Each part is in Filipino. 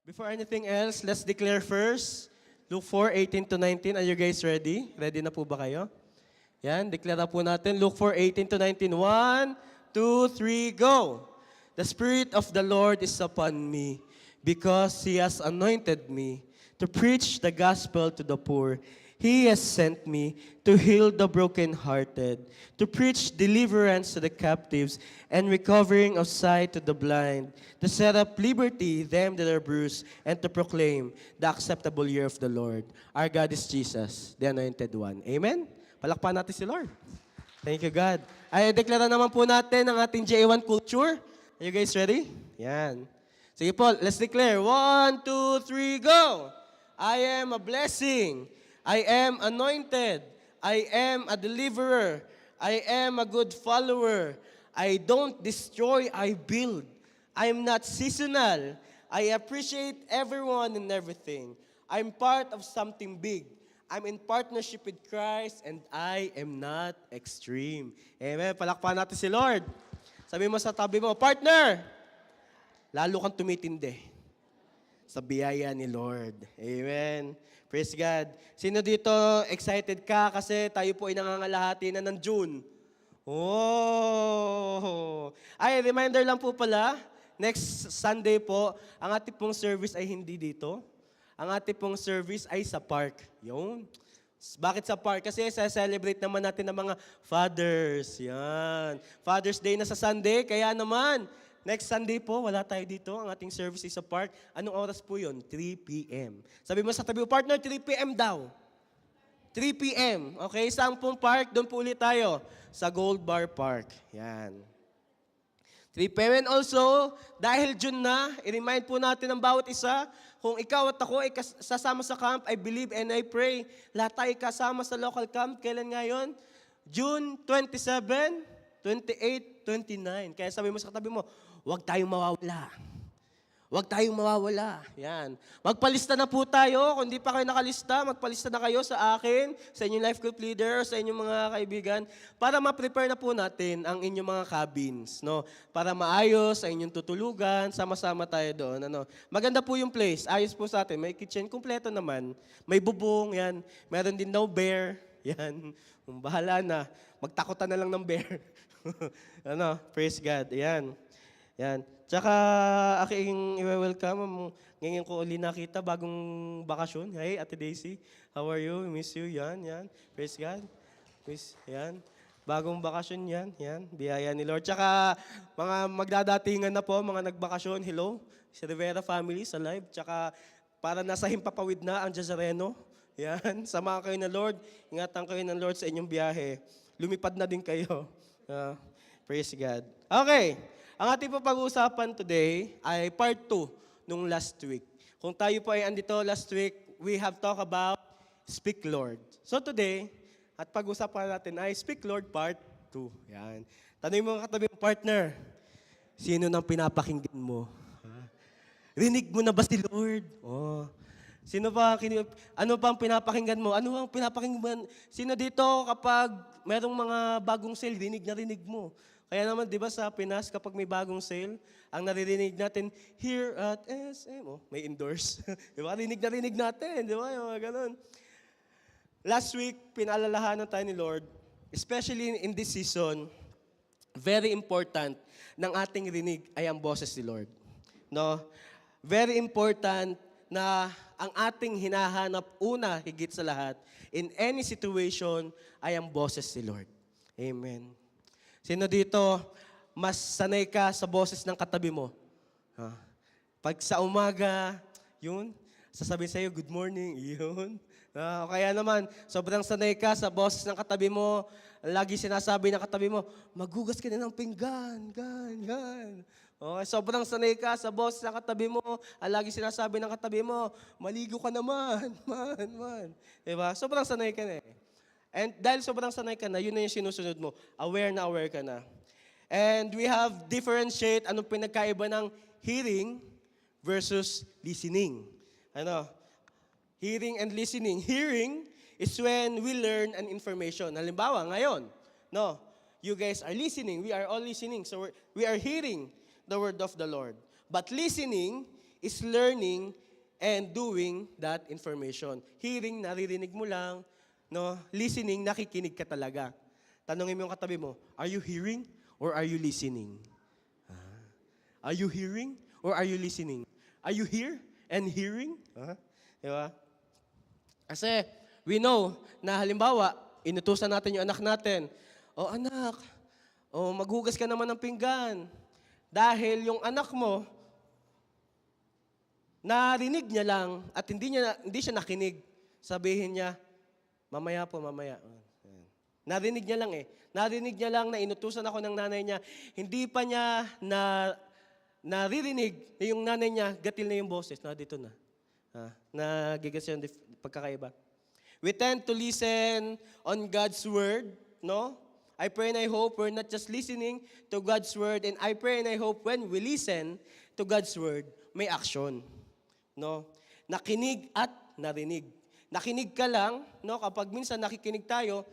Before anything else, let's declare first. Luke 4:18 to 19. Are you guys ready? Ready na po ba kayo? Yan, declare po natin. Luke 4:18 to 19. 1, 2, 3, go! The Spirit of the Lord is upon me because He has anointed me to preach the gospel to the poor. He has sent me to heal the brokenhearted, to preach deliverance to the captives, and recovering of sight to the blind, to set up liberty them that are bruised, and to proclaim the acceptable year of the Lord. Our God is Jesus, the Anointed One. Amen? Palakpan natin si Lord. Thank you, God. Ay, deklara naman po natin ang ating J1 culture. Are you guys ready? Yan. Sige po, let's declare. 1, 2, 3, go! I am a blessing. I am anointed. I am a deliverer. I am a good follower. I don't destroy, I build. I am not seasonal. I appreciate everyone and everything. I'm part of something big. I'm in partnership with Christ and I am not extreme. Amen. Palakpan natin si Lord. Sabi mo sa tabi mo, partner, lalo kang tumitindi sa biyaya ni Lord. Amen. Praise God. Sino dito excited ka kasi tayo po ay nangangalahati na ng June? Oh! Ay, reminder lang po pala, next Sunday po, ang ating pong service ay hindi dito. Ang ating pong service ay sa park. Yun. Bakit sa park? Kasi sa-celebrate naman natin ng mga fathers. Yan. Father's Day na sa Sunday, kaya naman, next Sunday po, wala tayo dito. Ang ating service is sa park. Anong oras po yun? 3 p.m. Sabi mo sa tabi mo, partner, 3 p.m. daw. 3 p.m. Okay, saan pong park? Doon po ulit tayo. Sa Gold Bar Park. Yan. 3 p.m. And also, dahil June na, i-remind po natin ng bawat isa, kung ikaw at ako ay sasama sa camp, I believe and I pray, lahat tayo kasama sa local camp. Kailan nga yun? June 27, 28, 29. Kaya sabi mo sa katabi mo, huwag tayong mawawala. Huwag tayong mawawala. Yan. Magpalista na po tayo. Kung di pa kayo nakalista, magpalista na kayo sa akin, sa inyong life group leader, sa inyong mga kaibigan, para ma-prepare na po natin ang inyong mga cabins. No? Para maayos sa inyong tutulugan, sama-sama tayo doon. Ano? Maganda po yung place. Ayos po sa atin. May kitchen kompleto naman. May bubong. Yan. Meron din daw bear. Yan. Bahala na. Magtakutan na lang ng bear. Ano? Praise God. Yan. Yan. Tsaka, aking i-welcome. Ngayon ko uli nakita, bagong bakasyon. Hey, Ate Daisy, how are you? Miss you. Yan, yan. Praise God. Miss, yan. Bagong bakasyon yan. Yan. Biyaya ni Lord. Tsaka, mga magdadatingan na po, mga nagbakasyon. Hello. Si Rivera family sa live. Tsaka, para nasa himpapawid na ang Jazareno. Yan. Samahan kayo ng Lord. Ingatan kayo ng Lord sa inyong biyahe. Lumipad na din kayo. Praise God. Okay. Ang ating pag-uusapan today ay part 2 nung last week. Kung tayo po ay andito last week, we have talked about Speak Lord. So today, at pag-uusapan natin ay Speak Lord part 2. Yan. Tanong mo katabi mong partner, sino nang pinapakinggan mo? Rinig mo na ba si Lord? Oh. Sino pa, ano pa ang pinapakinggan mo? Ano ang pinapakinggan? Sino dito kapag merong mga bagong sale, rinig na rinig mo? Kaya naman, di ba sa Pinas, kapag may bagong sale, ang naririnig natin, here at SM, oh, may endorse. Di ba? Rinig na rinig natin, di ba? Yung mga ganun. Last week, pinaalalahanan tayo ni Lord, especially in this season, very important ng ating rinig ay ang boses ni Lord. No? Very important na ang ating hinahanap una, higit sa lahat, in any situation, ay ang boses ni Lord. Amen. Sino dito, mas sanay ka sa boses ng katabi mo? Pag sa umaga, yun, sasabihin sa'yo, good morning, yun. Kaya naman, sobrang sanay ka sa boses ng katabi mo, lagi sinasabi ng katabi mo, maghugas ka na ng pinggan, gan. Okay, sobrang sanay ka sa boses ng katabi mo, lagi sinasabi ng katabi mo, maligo ka naman, man. Diba? Sobrang sanay ka na eh. And dahil sobrang sanay ka na, yun na yung sinusunod mo. Aware ka na. And we have differentiate anong pinagkaiba ng hearing versus listening. Ano? Hearing and listening. Hearing is when we learn an information. Halimbawa, ngayon, no, you guys are listening. We are all listening. So we are hearing the word of the Lord. But listening is learning and doing that information. Hearing, naririnig mo lang. No? Listening, nakikinig ka talaga. Tanungin mo yung katabi mo, are you hearing or are you listening? Are you hearing or are you listening? Are you here and hearing? Diba? Kasi we know na halimbawa, inutusan natin yung anak natin, anak, maghugas ka naman ng pinggan. Dahil yung anak mo, narinig niya lang at hindi siya nakinig. Sabihin niya, mamaya po, mamaya. Narinig niya lang eh. Narinig niya lang na inutusan ako ng nanay niya. Hindi pa niya naririnig na yung nanay niya, gatil na yung boses. Dito na. Nagigas yung pagkakaiba. We tend to listen on God's word, no? I pray and I hope we're not just listening to God's word, and I pray and I hope when we listen to God's word, may action. No? Nakinig at narinig. Nakinig ka lang, no? Kapag minsan nakikinig tayo,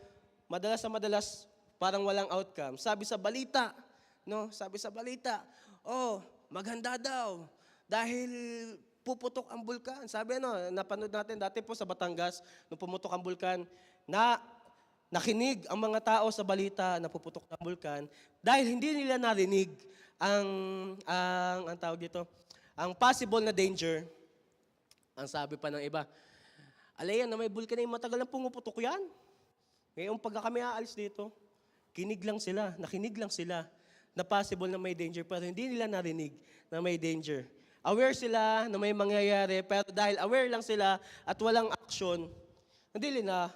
madalas parang walang outcome. Sabi sa balita, no? Maghanda daw dahil puputok ang bulkan. Sabi napanood natin dati po sa Batangas, nung pumutok ang bulkan, nakinig ang mga tao sa balita na puputok ng bulkan dahil hindi nila narinig ang tawag dito, ang possible na danger. Ang sabi pa ng iba, alayan na may bulkan na matagal na pumuputok yan. Ngayon pagka kami aalis dito, nakinig lang sila na possible na may danger pero hindi nila narinig na may danger. Aware sila na may mangyayari pero dahil aware lang sila at walang action, hindi nila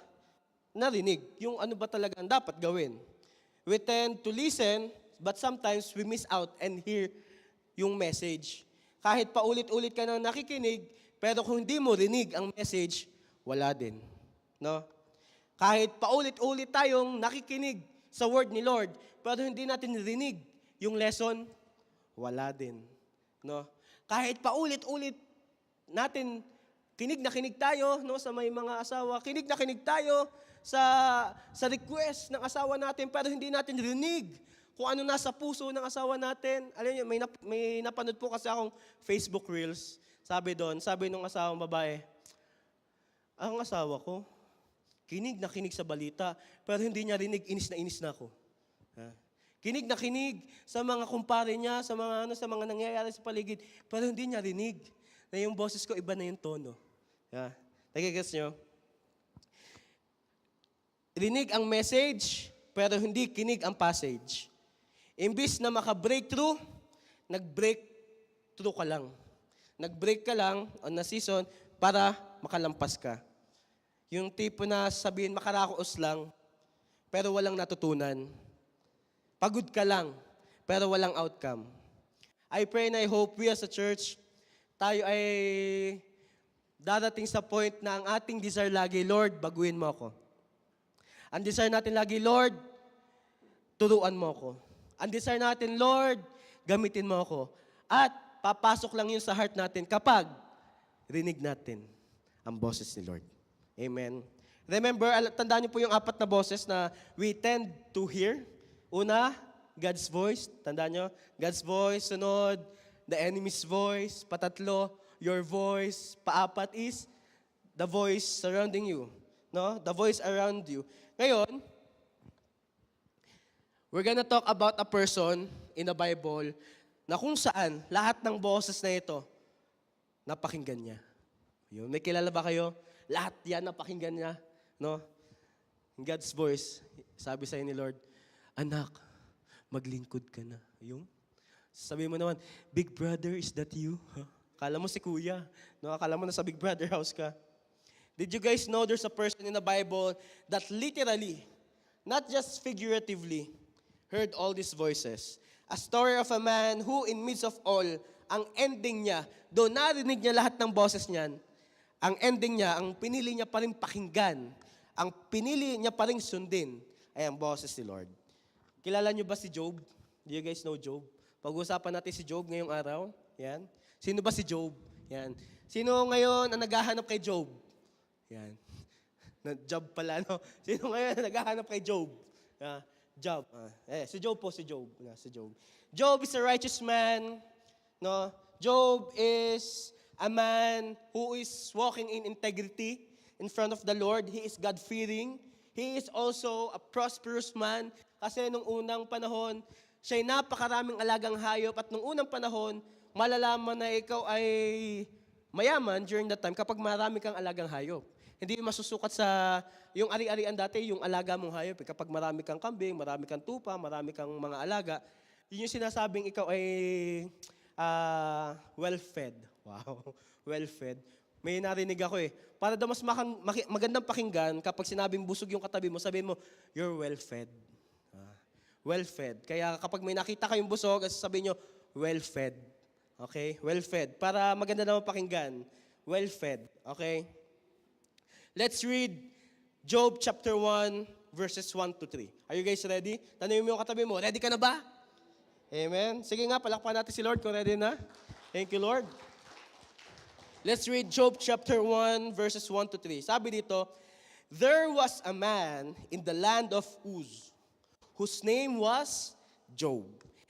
narinig yung ano ba talaga ang dapat gawin. We tend to listen, but sometimes we miss out and hear yung message. Kahit paulit-ulit ka na nakikinig, pero kung hindi mo rinig ang message, wala din. No? Kahit paulit-ulit tayong nakikinig sa word ni Lord, pero hindi natin rinig yung lesson, wala din. No? Kahit paulit-ulit natin kinig na kinig tayo, no, sa may mga asawa, kinig na kinig tayo sa request ng asawa natin, pero hindi natin rinig kung ano nasa puso ng asawa natin. Alam niyo, may napanood po kasi akong Facebook Reels. Sabi nung asawang babae, ang asawa ko, kinig na kinig sa balita, pero hindi niya rinig, inis na ako. Kinig na kinig sa mga kumpare niya, sa mga nangyayari sa paligid, pero hindi niya rinig na yung boses ko, iba na yung tono. Nagigets nyo? Rinig ang message, pero hindi kinig ang passage. Imbis na maka-breakthrough, nag-breakthrough ka lang. Nag-break ka lang on a season para makalampas ka. Yung tipo na sabihin, makaraos lang, pero walang natutunan. Pagod ka lang, pero walang outcome. I pray and I hope we as a church, tayo ay dadating sa point na ang ating desire lagi, Lord, baguhin mo ako. Ang desire natin lagi, Lord, turuan mo ako. Ang desire natin, Lord, gamitin mo ako. At papasok lang yun sa heart natin kapag rinig natin ang boses ni Lord. Amen. Remember, tandaan niyo po yung 4 na boses na we tend to hear. Una, God's voice. Tandaan niyo, God's voice. Sunod, the enemy's voice. Patatlo, your voice. Paapat is the voice surrounding you. No? The voice around you. Ngayon, we're gonna talk about a person in the Bible na kung saan lahat ng boses na ito, napakinggan niya. Yun. May kilala ba kayo? Lahat yan napakinggan niya. No? God's voice, sabi sa'yo ni Lord, anak, maglingkod ka na. Yung? Sabi mo naman, Big Brother, is that you? Huh? Kala mo si Kuya. No? Akala mo na sa Big Brother house ka. Did you guys know there's a person in the Bible that literally, not just figuratively, heard all these voices? A story of a man who in midst of all, ang ending niya, though narinig niya lahat ng boses niyan, ang ending niya, ang pinili niya pa rin pakinggan, ang pinili niya pa rin sundin, ay ang boses ni Lord. Kilala niyo ba si Job? Do you guys know Job? Pag-usapan natin si Job ngayong araw. Yan. Sino ba si Job? Yan. Sino ngayon ang naghahanap kay Job? Yan. Job pala, no? Sino ngayon ang naghahanap kay Job? Job. Si Job po, si Job. Si Job. Job is a righteous man, no? Job is a man who is walking in integrity in front of the Lord. He is God-fearing. He is also a prosperous man kasi nung unang panahon, siya'y napakaraming alagang hayop at nung unang panahon, malalaman na ikaw ay mayaman during that time kapag marami kang alagang hayop. Hindi masusukat sa yung ari-arian dati, yung alaga mong hayop. Kapag marami kang kambing, marami kang tupa, marami kang mga alaga, yun yung sinasabing ikaw ay well-fed. Wow, well-fed. May narinig ako eh. Para daw mas magandang pakinggan, kapag sinabing busog yung katabi mo, sabihin mo, you're well-fed. Well-fed. Kaya kapag may nakita kayong busog, sabihin nyo, well-fed. Okay? Well-fed. Para maganda naman pakinggan. Well-fed. Okay? Let's read Job chapter 1, verses 1 to 3. Are you guys ready? Tanungin mo yung katabi mo, ready ka na ba? Amen. Sige nga, palakpan natin si Lord kung ready na. Thank you, Lord. Let's read Job chapter 1, verses 1 to 3. Sabi dito, there was a man in the land of Uz, whose name was Job.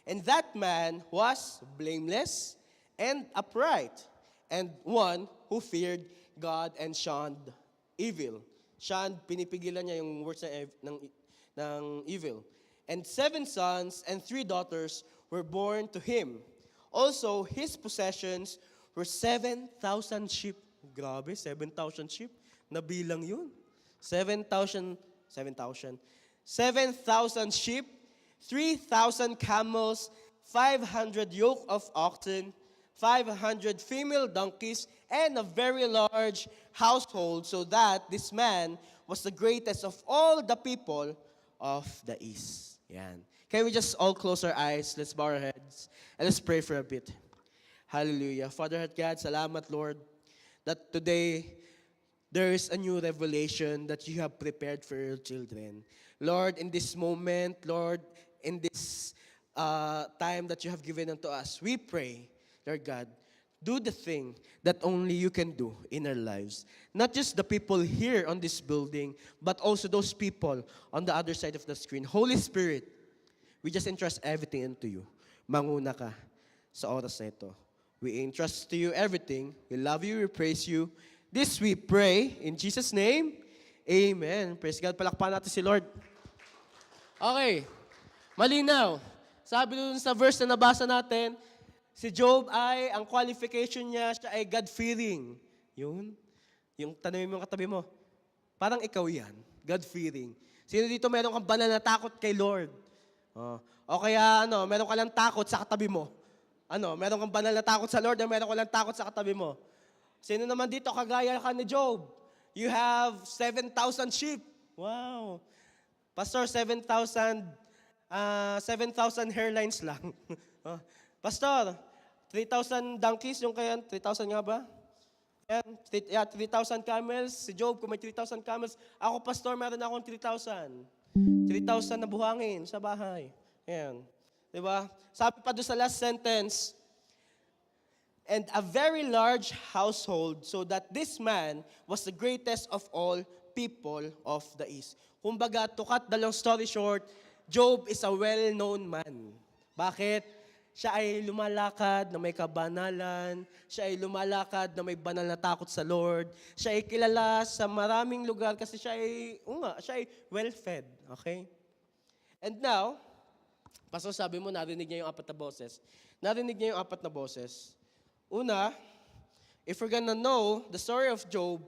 And that man was blameless and upright, and one who feared God and shunned evil. Shunned, pinipigilan niya yung words ng evil. And 7 sons and 3 daughters were born to him. Also, his possessions were 7,000 sheep. Grabe, 7,000 sheep. Nabilang yun. 7,000 sheep, 3,000 camels, 500 yoke of oxen, 500 female donkeys, and a very large household, so that this man was the greatest of all the people of the east. Yan. Can we just all close our eyes? Let's bow our heads and let's pray for a bit. Hallelujah. Father God, salamat Lord, that today there is a new revelation that you have prepared for your children. Lord, in this moment, Lord, in this time that you have given unto us, we pray, Lord God, do the thing that only you can do in our lives. Not just the people here on this building, but also those people on the other side of the screen. Holy Spirit, we just entrust everything into you. Manguna ka sa oras na ito. We entrust to you everything. We love you, we praise you. This we pray in Jesus' name. Amen. Praise God. Palakpakan natin si Lord. Okay. Malinaw. Sabi dun sa verse na nabasa natin, si Job ay, ang qualification niya, siya ay God-fearing. Yun. Yung tanongin mo yung katabi mo, parang ikaw yan. God-fearing. Sino dito meron kang banal na takot kay Lord? O kaya, meron ka lang takot sa katabi mo. Meron kang banal na takot sa Lord, o meron ka lang takot sa katabi mo. Sino naman dito, kagaya ka ni Job? You have 7,000 sheep. Wow. Pastor, 7,000 hairlines lang. Pastor, 3,000 donkeys, yung kaya, 3,000 nga ba? Yan, 3,000 camels. Si Job, kung may 3,000 camels. Ako, pastor, meron akong 3,000. 3,000 na buhangin sa bahay. Yan. Diba? Sabi pa doon sa last sentence, and a very large household, so that this man was the greatest of all people of the east. Kumbaga, to cut the long story short, Job is a well-known man. Bakit? Siya ay lumalakad na may kabanalan. Siya ay lumalakad na may banal na takot sa Lord. Siya ay kilala sa maraming lugar kasi siya ay well-fed. Okay? And now, Pastor, sabi mo, narinig niya yung 4 na boses. Narinig niya yung 4 na boses. Una, if we're gonna know the story of Job,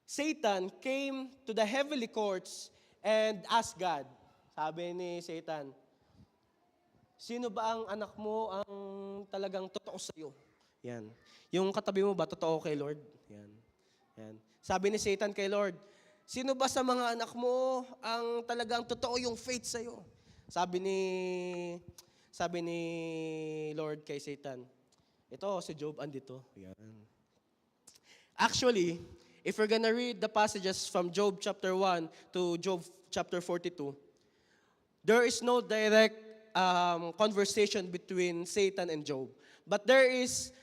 Satan came to the heavenly courts and asked God. Sabi ni Satan, sino ba ang anak mo ang talagang totoo sa'yo? Yan. Yung katabi mo ba, totoo kay Lord? Yan. Yan. Sabi ni Satan kay Lord, sino ba sa mga anak mo ang talagang totoo yung faith sa'yo? Sabi ni Lord kay Satan, ito, si Job andito. Yan. Actually, if we're gonna read the passages from Job chapter 1 to Job chapter 42, there is no direct conversation between Satan and Job. But there is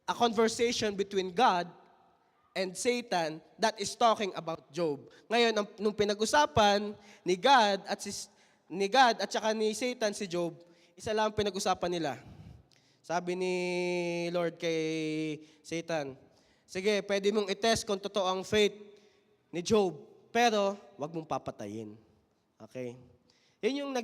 a conversation between God and Satan that is talking about Job. Ngayon, nung pinag-usapan ni God at saka ni Satan si Job, isa lang pinag-usapan nila. Sabi ni Lord kay Satan, sige, pwede mong itest kung totoo ang faith ni Job, pero wag mong papatayin. Okay? Yun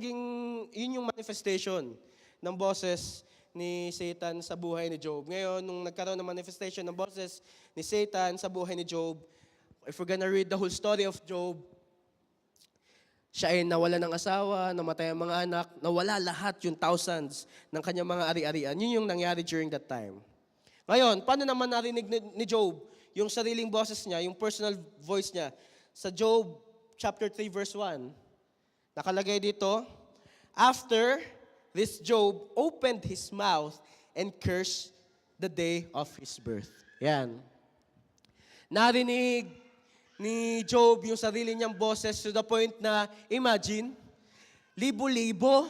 yung manifestation ng boses ni Satan sa buhay ni Job. Ngayon, nung nagkaroon ng manifestation ng boses ni Satan sa buhay ni Job, if we're gonna read the whole story of Job, siya ay nawala ng asawa, namatay ang mga anak, nawala lahat yung thousands ng kanyang mga ari-arian. Yun yung nangyari during that time. Ngayon, paano naman narinig ni Job yung sariling boses niya, yung personal voice niya? Sa Job chapter 3 verse 1, nakalagay dito, after this Job opened his mouth and cursed the day of his birth. Yan. Narinig ni Job yung sarili niyang boses to the point na, imagine, libo-libo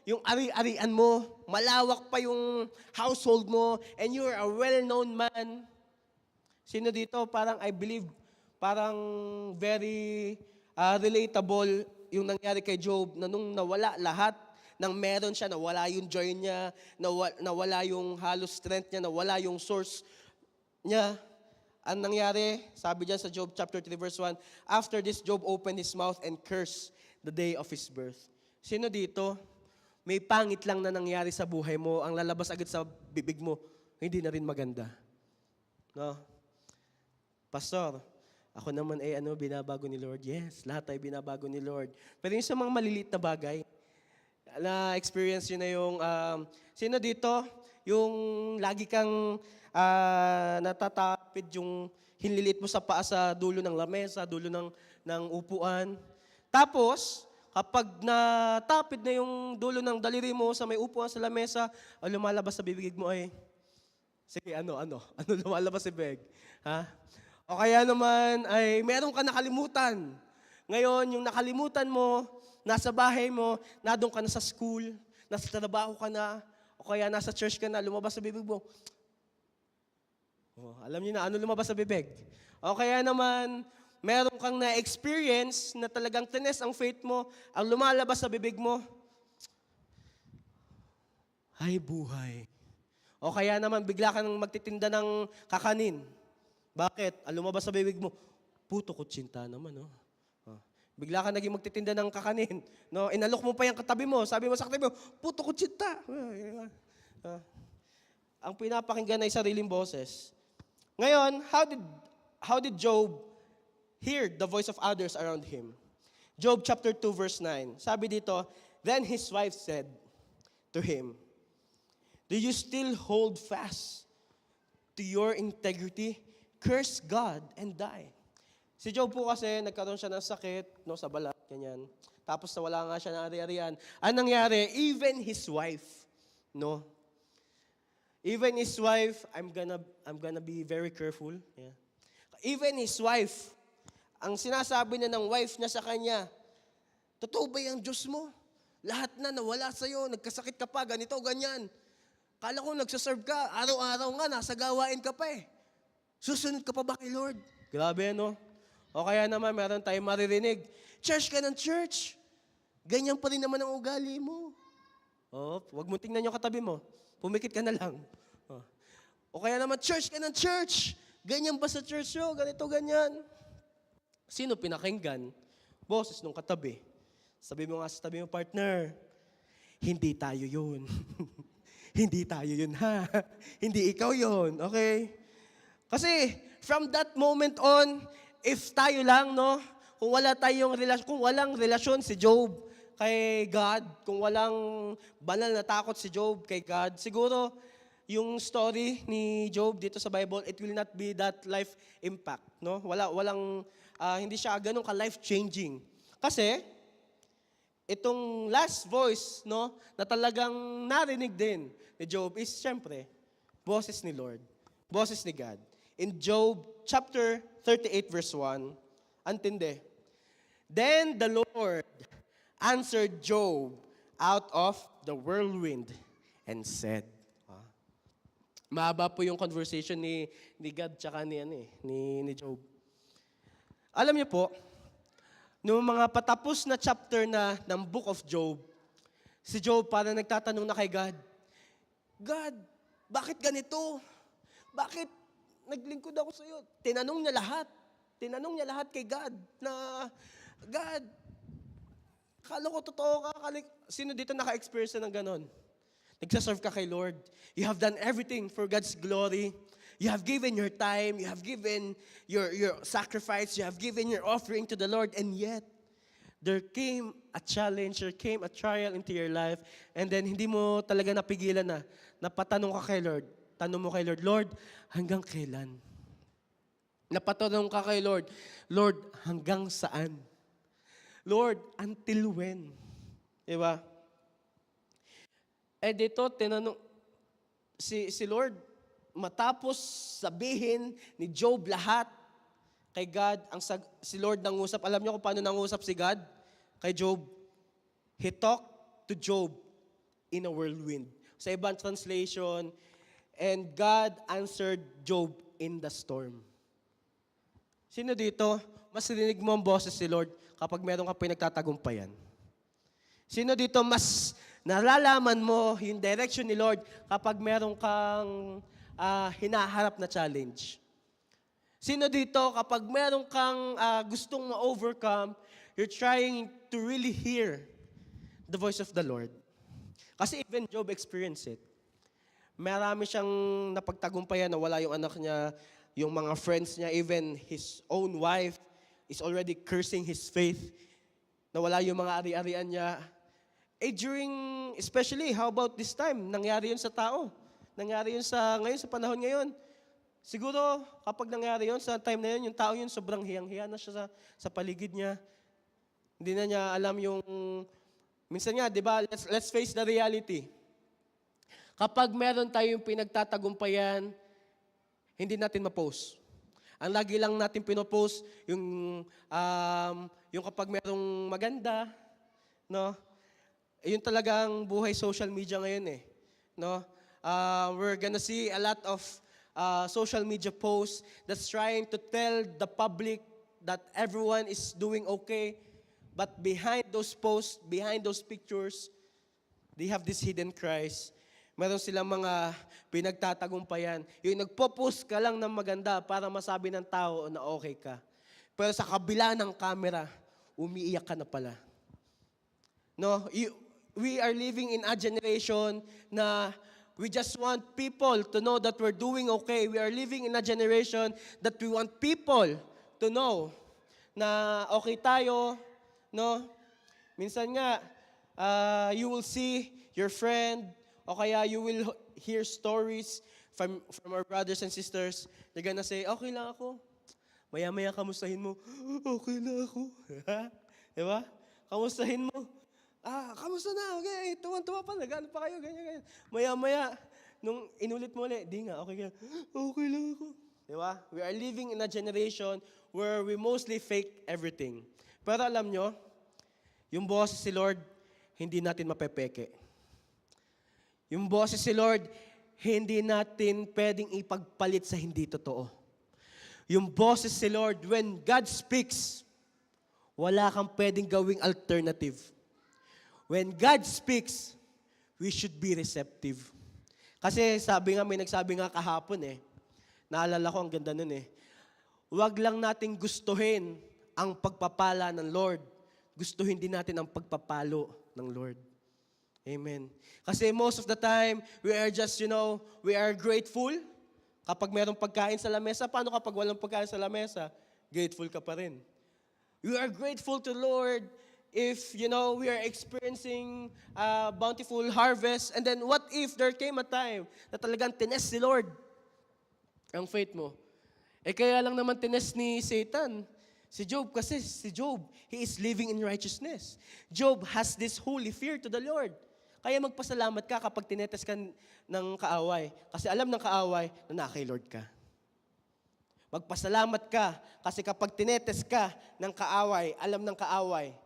yung ari-arian mo, malawak pa yung household mo, and you're a well-known man. Sino dito? Parang, I believe, parang very relatable yung nangyari kay Job na nung nawala lahat ng meron siya, nawala yung joy niya, nawala yung halos strength niya, nawala yung source niya. Ang nangyari, sabi diyan sa Job chapter 3 verse 1, after this Job opened his mouth and cursed the day of his birth. Sino dito? May pangit lang na nangyari sa buhay mo, ang lalabas agad sa bibig mo, hindi na rin maganda. No? Pastor, ako naman binabago ni Lord. Yes, lahat ay binabago ni Lord. Pero yung sa mga maliliit na bagay, na-experience yun na yung, sino dito? Yung lagi kang natatapid yung hinlilit mo sa paa sa dulo ng lamesa, dulo ng upuan. Tapos, kapag natapid na yung dulo ng daliri mo sa may upuan sa lamesa, ang lumalabas sa bibig mo ay, sige, ano lumalabas sa bibig? Ha? O kaya naman ay meron ka nakalimutan. Ngayon, yung nakalimutan mo, nasa bahay mo, nadong ka na sa school, nasa trabaho ka na, o kaya nasa church ka na, lumabas sa bibig mo. Oh, alam niyo na ano lumabas sa bibig. O kaya naman, meron kang na-experience na talagang tines ang faith mo, ang lumalabas sa bibig mo, ay buhay. O kaya naman, bigla ka nang magtitinda ng kakanin. Bakit? Ang lumabas sa bibig mo, puto kutsinta naman, no? Bigla ka naging magtitinda ng kakanin. No? Inalok mo pa yung katabi mo. Sabi mo sa katabi mo, puto kutsinta. Ang pinapakinggan ay sariling boses. Ngayon, how did Job hear the voice of others around him? Job chapter 2 verse 9. Sabi dito, then his wife said to him, do you still hold fast to your integrity? Curse God and die. Si Job po kasi, nagkaroon siya ng sakit, no, sa balat, ganyan. Tapos nawala nga siya ng ari-arian. Anong nangyari? Even his wife, no? Even his wife, I'm gonna be very careful. Yeah. Even his wife, ang sinasabi na ng wife niya sa kanya, totoo ba yung Diyos mo? Lahat na nawala sa'yo, nagkasakit ka pa, ganito, ganyan. Kala ko nagsaserve ka, araw-araw nga, nasa gawain ka pa eh. Susunod ka pa ba kay Lord? Grabe, no? O kaya naman, meron tayong maririnig, church ka ng church. Ganyan pa rin naman ang ugali mo. Oh, wag mo tingnan yung katabi mo. Pumikit ka na lang. Oh. O kaya naman, church ka ng church. Ganyan ba sa church nyo? Ganito, ganyan. Sino pinakinggan? Boses nung katabi. Sabi mo nga sa tabi mo, partner, hindi tayo yun. Hindi tayo yun, ha? Hindi ikaw yun, okay? Kasi, from that moment on, if tayo lang, no, kung walang relasyon si Job kay God, kung walang banal na takot si Job kay God, siguro, yung story ni Job dito sa Bible, it will not be that life impact, no? Hindi siya ganun ka-life-changing. Kasi, itong last voice, no, na talagang narinig din ni Job is, syempre, boses ni Lord, boses ni God. In Job chapter 38 verse 1, antindi. Then the Lord answered Job out of the whirlwind and said, mahaba po yung conversation ni God tsaka ni Job. Alam niyo po, noong mga patapos na chapter na ng book of Job, si Job parang nagtatanong na kay God, God, Bakit ganito? Bakit naglingkod ako sa iyo? Tinanong niya lahat. Tinanong niya lahat kay God na, God, akala ko totoo ka. Sino dito naka-experience na ng ganon? Nagsaserve ka kay Lord. You have done everything for God's glory. You have given your time. You have given your sacrifice. You have given your offering to the Lord. And yet, there came a challenge, there came a trial into your life. And then, hindi mo talaga napigilan na napatanong ka kay Lord. Tanong mo kay Lord, Lord, hanggang kailan? Napatanong ka kay Lord, Lord, hanggang saan? Lord, until when? Diba? Eh dito, tinanong, si Lord, matapos sabihin ni Job lahat kay God, si Lord nangusap. Alam niyo kung paano nangusap si God kay Job? He talked to Job in a whirlwind. Sa ibang translation, and God answered Job in the storm. Sino dito, mas rinig mo ang boses si Lord kapag meron ka pinagtatagumpayan? Sino dito, mas nalalaman mo yung direction ni Lord kapag meron kang hinaharap na challenge? Sino dito, kapag meron kang gustong ma-overcome, you're trying to really hear the voice of the Lord? Kasi even Job experienced it. Marami siyang napagtagumpayan na wala yung anak niya, yung mga friends niya, even his own wife is already cursing his faith, na wala yung mga ari-arian niya. Especially, how about this time? Nangyari yun sa tao. Nangyari yun ngayon, sa panahon ngayon. Siguro, kapag nangyari yun, sa time na yun, yung tao yun, sobrang hiyang-hiya na siya sa paligid niya. Hindi na niya alam yung, minsan nga, di ba, let's face the reality. Kapag meron tayong pinagtatagumpayan, hindi natin ma-post. Ang lagi lang natin pinopost, yung kapag merong maganda, no? Yun talagang buhay social media ngayon eh. No? We're gonna see a lot of social media posts that's trying to tell the public that everyone is doing okay. But behind those posts, behind those pictures, they have this hidden cries. Meron silang mga pinagtatagumpayan. Yung nagpo-post ka lang ng maganda para masabi ng tao na okay ka. Pero sa kabila ng camera, umiiyak ka na pala. No, we are living in a generation na we just want people to know that we're doing okay. We are living in a generation that we want people to know na okay tayo, no? Minsan nga, you will see your friend, o kaya you will hear stories from our brothers and sisters. They're gonna say, okay lang ako. Maya-maya kamustahin mo, okay lang ako. Diba? Kamustahin mo. Kamusta na? Okay, tuwan-tuwa pa. Nag-ano pa kayo? Ganyan. Maya-maya, nung inulit mo ulit, di nga, okay lang ako. Diba? We are living in a generation where we mostly fake everything. Pero alam nyo, yung boses si Lord, hindi natin mapepeke. Yung boses si Lord, hindi natin pwedeng ipagpalit sa hindi totoo. Yung boses si Lord, when God speaks, wala kang pwedeng gawing alternative. When God speaks, we should be receptive. Kasi may nagsabi nga kahapon naalala ko, ang ganda nun huwag lang nating gustuhin ang pagpapala ng Lord. Gustuhin din natin ang pagpapalo ng Lord. Amen. Kasi most of the time, we are just, we are grateful kapag merong pagkain sa lamesa. Paano kapag walang pagkain sa lamesa? Grateful ka pa rin. We are grateful to Lord if, we are experiencing a bountiful harvest. And then what if there came a time na talagang tinest si Lord ang faith mo? Kaya lang naman tinest ni Satan si Job, kasi si Job, he is living in righteousness. Job has this holy fear to the Lord. Kaya magpasalamat ka kapag tinetes ka ng kaaway. Kasi alam ng kaaway na kay Lord ka. Magpasalamat ka kasi kapag tinetes ka ng kaaway, alam ng kaaway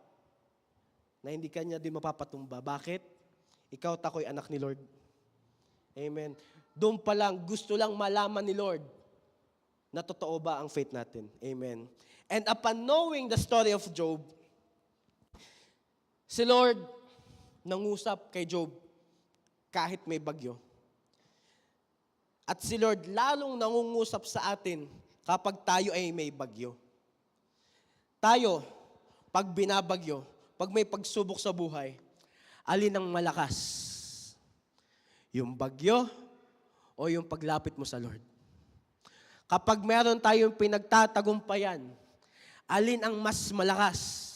na hindi ka niya din mapapatumba. Bakit? Ikaw at ako'y anak ni Lord. Amen. Doon pa lang, gusto lang malaman ni Lord na totoo ba ang faith natin. Amen. And upon knowing the story of Job, si Lord nangusap kay Job kahit may bagyo. At si Lord lalong nangungusap sa atin kapag tayo ay may bagyo. Tayo, pag binabagyo, pag may pagsubok sa buhay, alin ang malakas? Yung bagyo o yung paglapit mo sa Lord? Kapag meron tayong pinagtatagumpayan, alin ang mas malakas?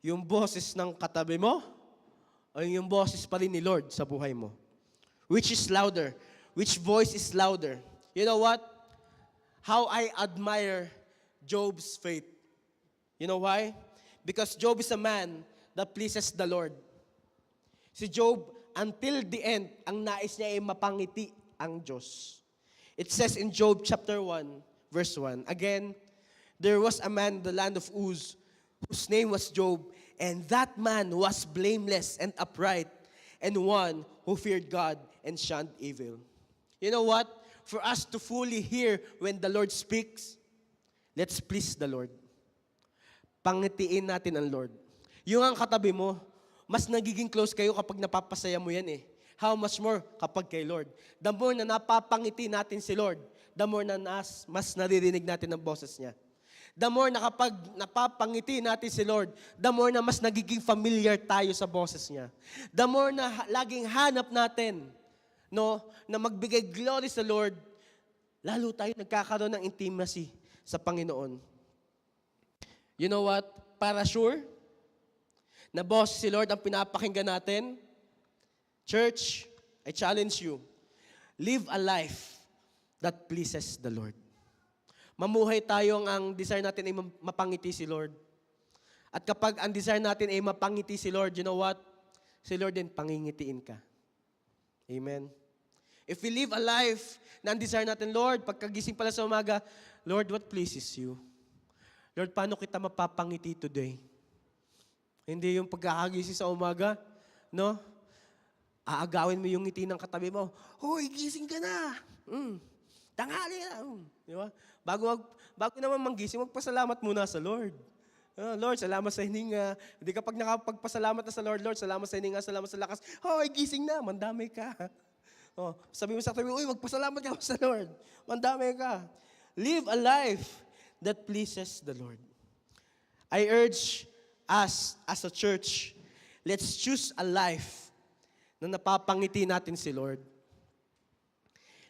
Yung boses ng katabi mo o yung boses pa rin ni Lord sa buhay mo? Which is louder? Which voice is louder? You know what? How I admire Job's faith. You know why? Because Job is a man that pleases the Lord. Si Job, until the end, ang nais niya ay mapangiti ang Diyos. It says in Job chapter 1, verse 1, again, there was a man in the land of Uz, whose name was Job, and that man was blameless and upright, and one who feared God and shunned evil. You know what? For us to fully hear when the Lord speaks, let's please the Lord. Pangitiin natin ang Lord. Yung ang katabi mo, mas nagiging close kayo kapag napapasaya mo yan eh. How much more kapag kay Lord? The more na napapangiti natin si Lord, the more na mas naririnig natin ang boses niya. The more na kapag napapangiti natin si Lord, the more na mas nagiging familiar tayo sa boses niya. The more na laging hanap natin, no, na magbigay glory sa Lord, lalo tayo nagkakaroon ng intimacy sa Panginoon. You know what? Para sure, na boss si Lord ang pinapakinggan natin, church, I challenge you, live a life that pleases the Lord. Mamuhay tayong ang desire natin ay mapangiti si Lord. At kapag ang desire natin ay mapangiti si Lord, you know what? Si Lord din pangingitiin ka. Amen. If we live a life na ang desire natin, Lord, pagkagising pala sa umaga, Lord, what pleases you? Lord, paano kita mapapangiti today? Hindi yung pagkakagising sa umaga, no? Aagawin mo yung ngiti ng katabi mo. Hoy, gising ka na! Tanghali na! Di ba? Bago naman manggising, magpasalamat muna sa Lord. Lord, salamat sa hininga. Hindi kapag nakapagpasalamat na sa Lord, Lord, salamat sa hininga, salamat sa lakas. Hoy, gising na! Mandamay ka! Sabi mo sa katabi, uy, magpasalamat ka sa Lord. Mandamay ka. Live a life that pleases the Lord. I urge us as a church, let's choose a life na napapangiti natin si Lord.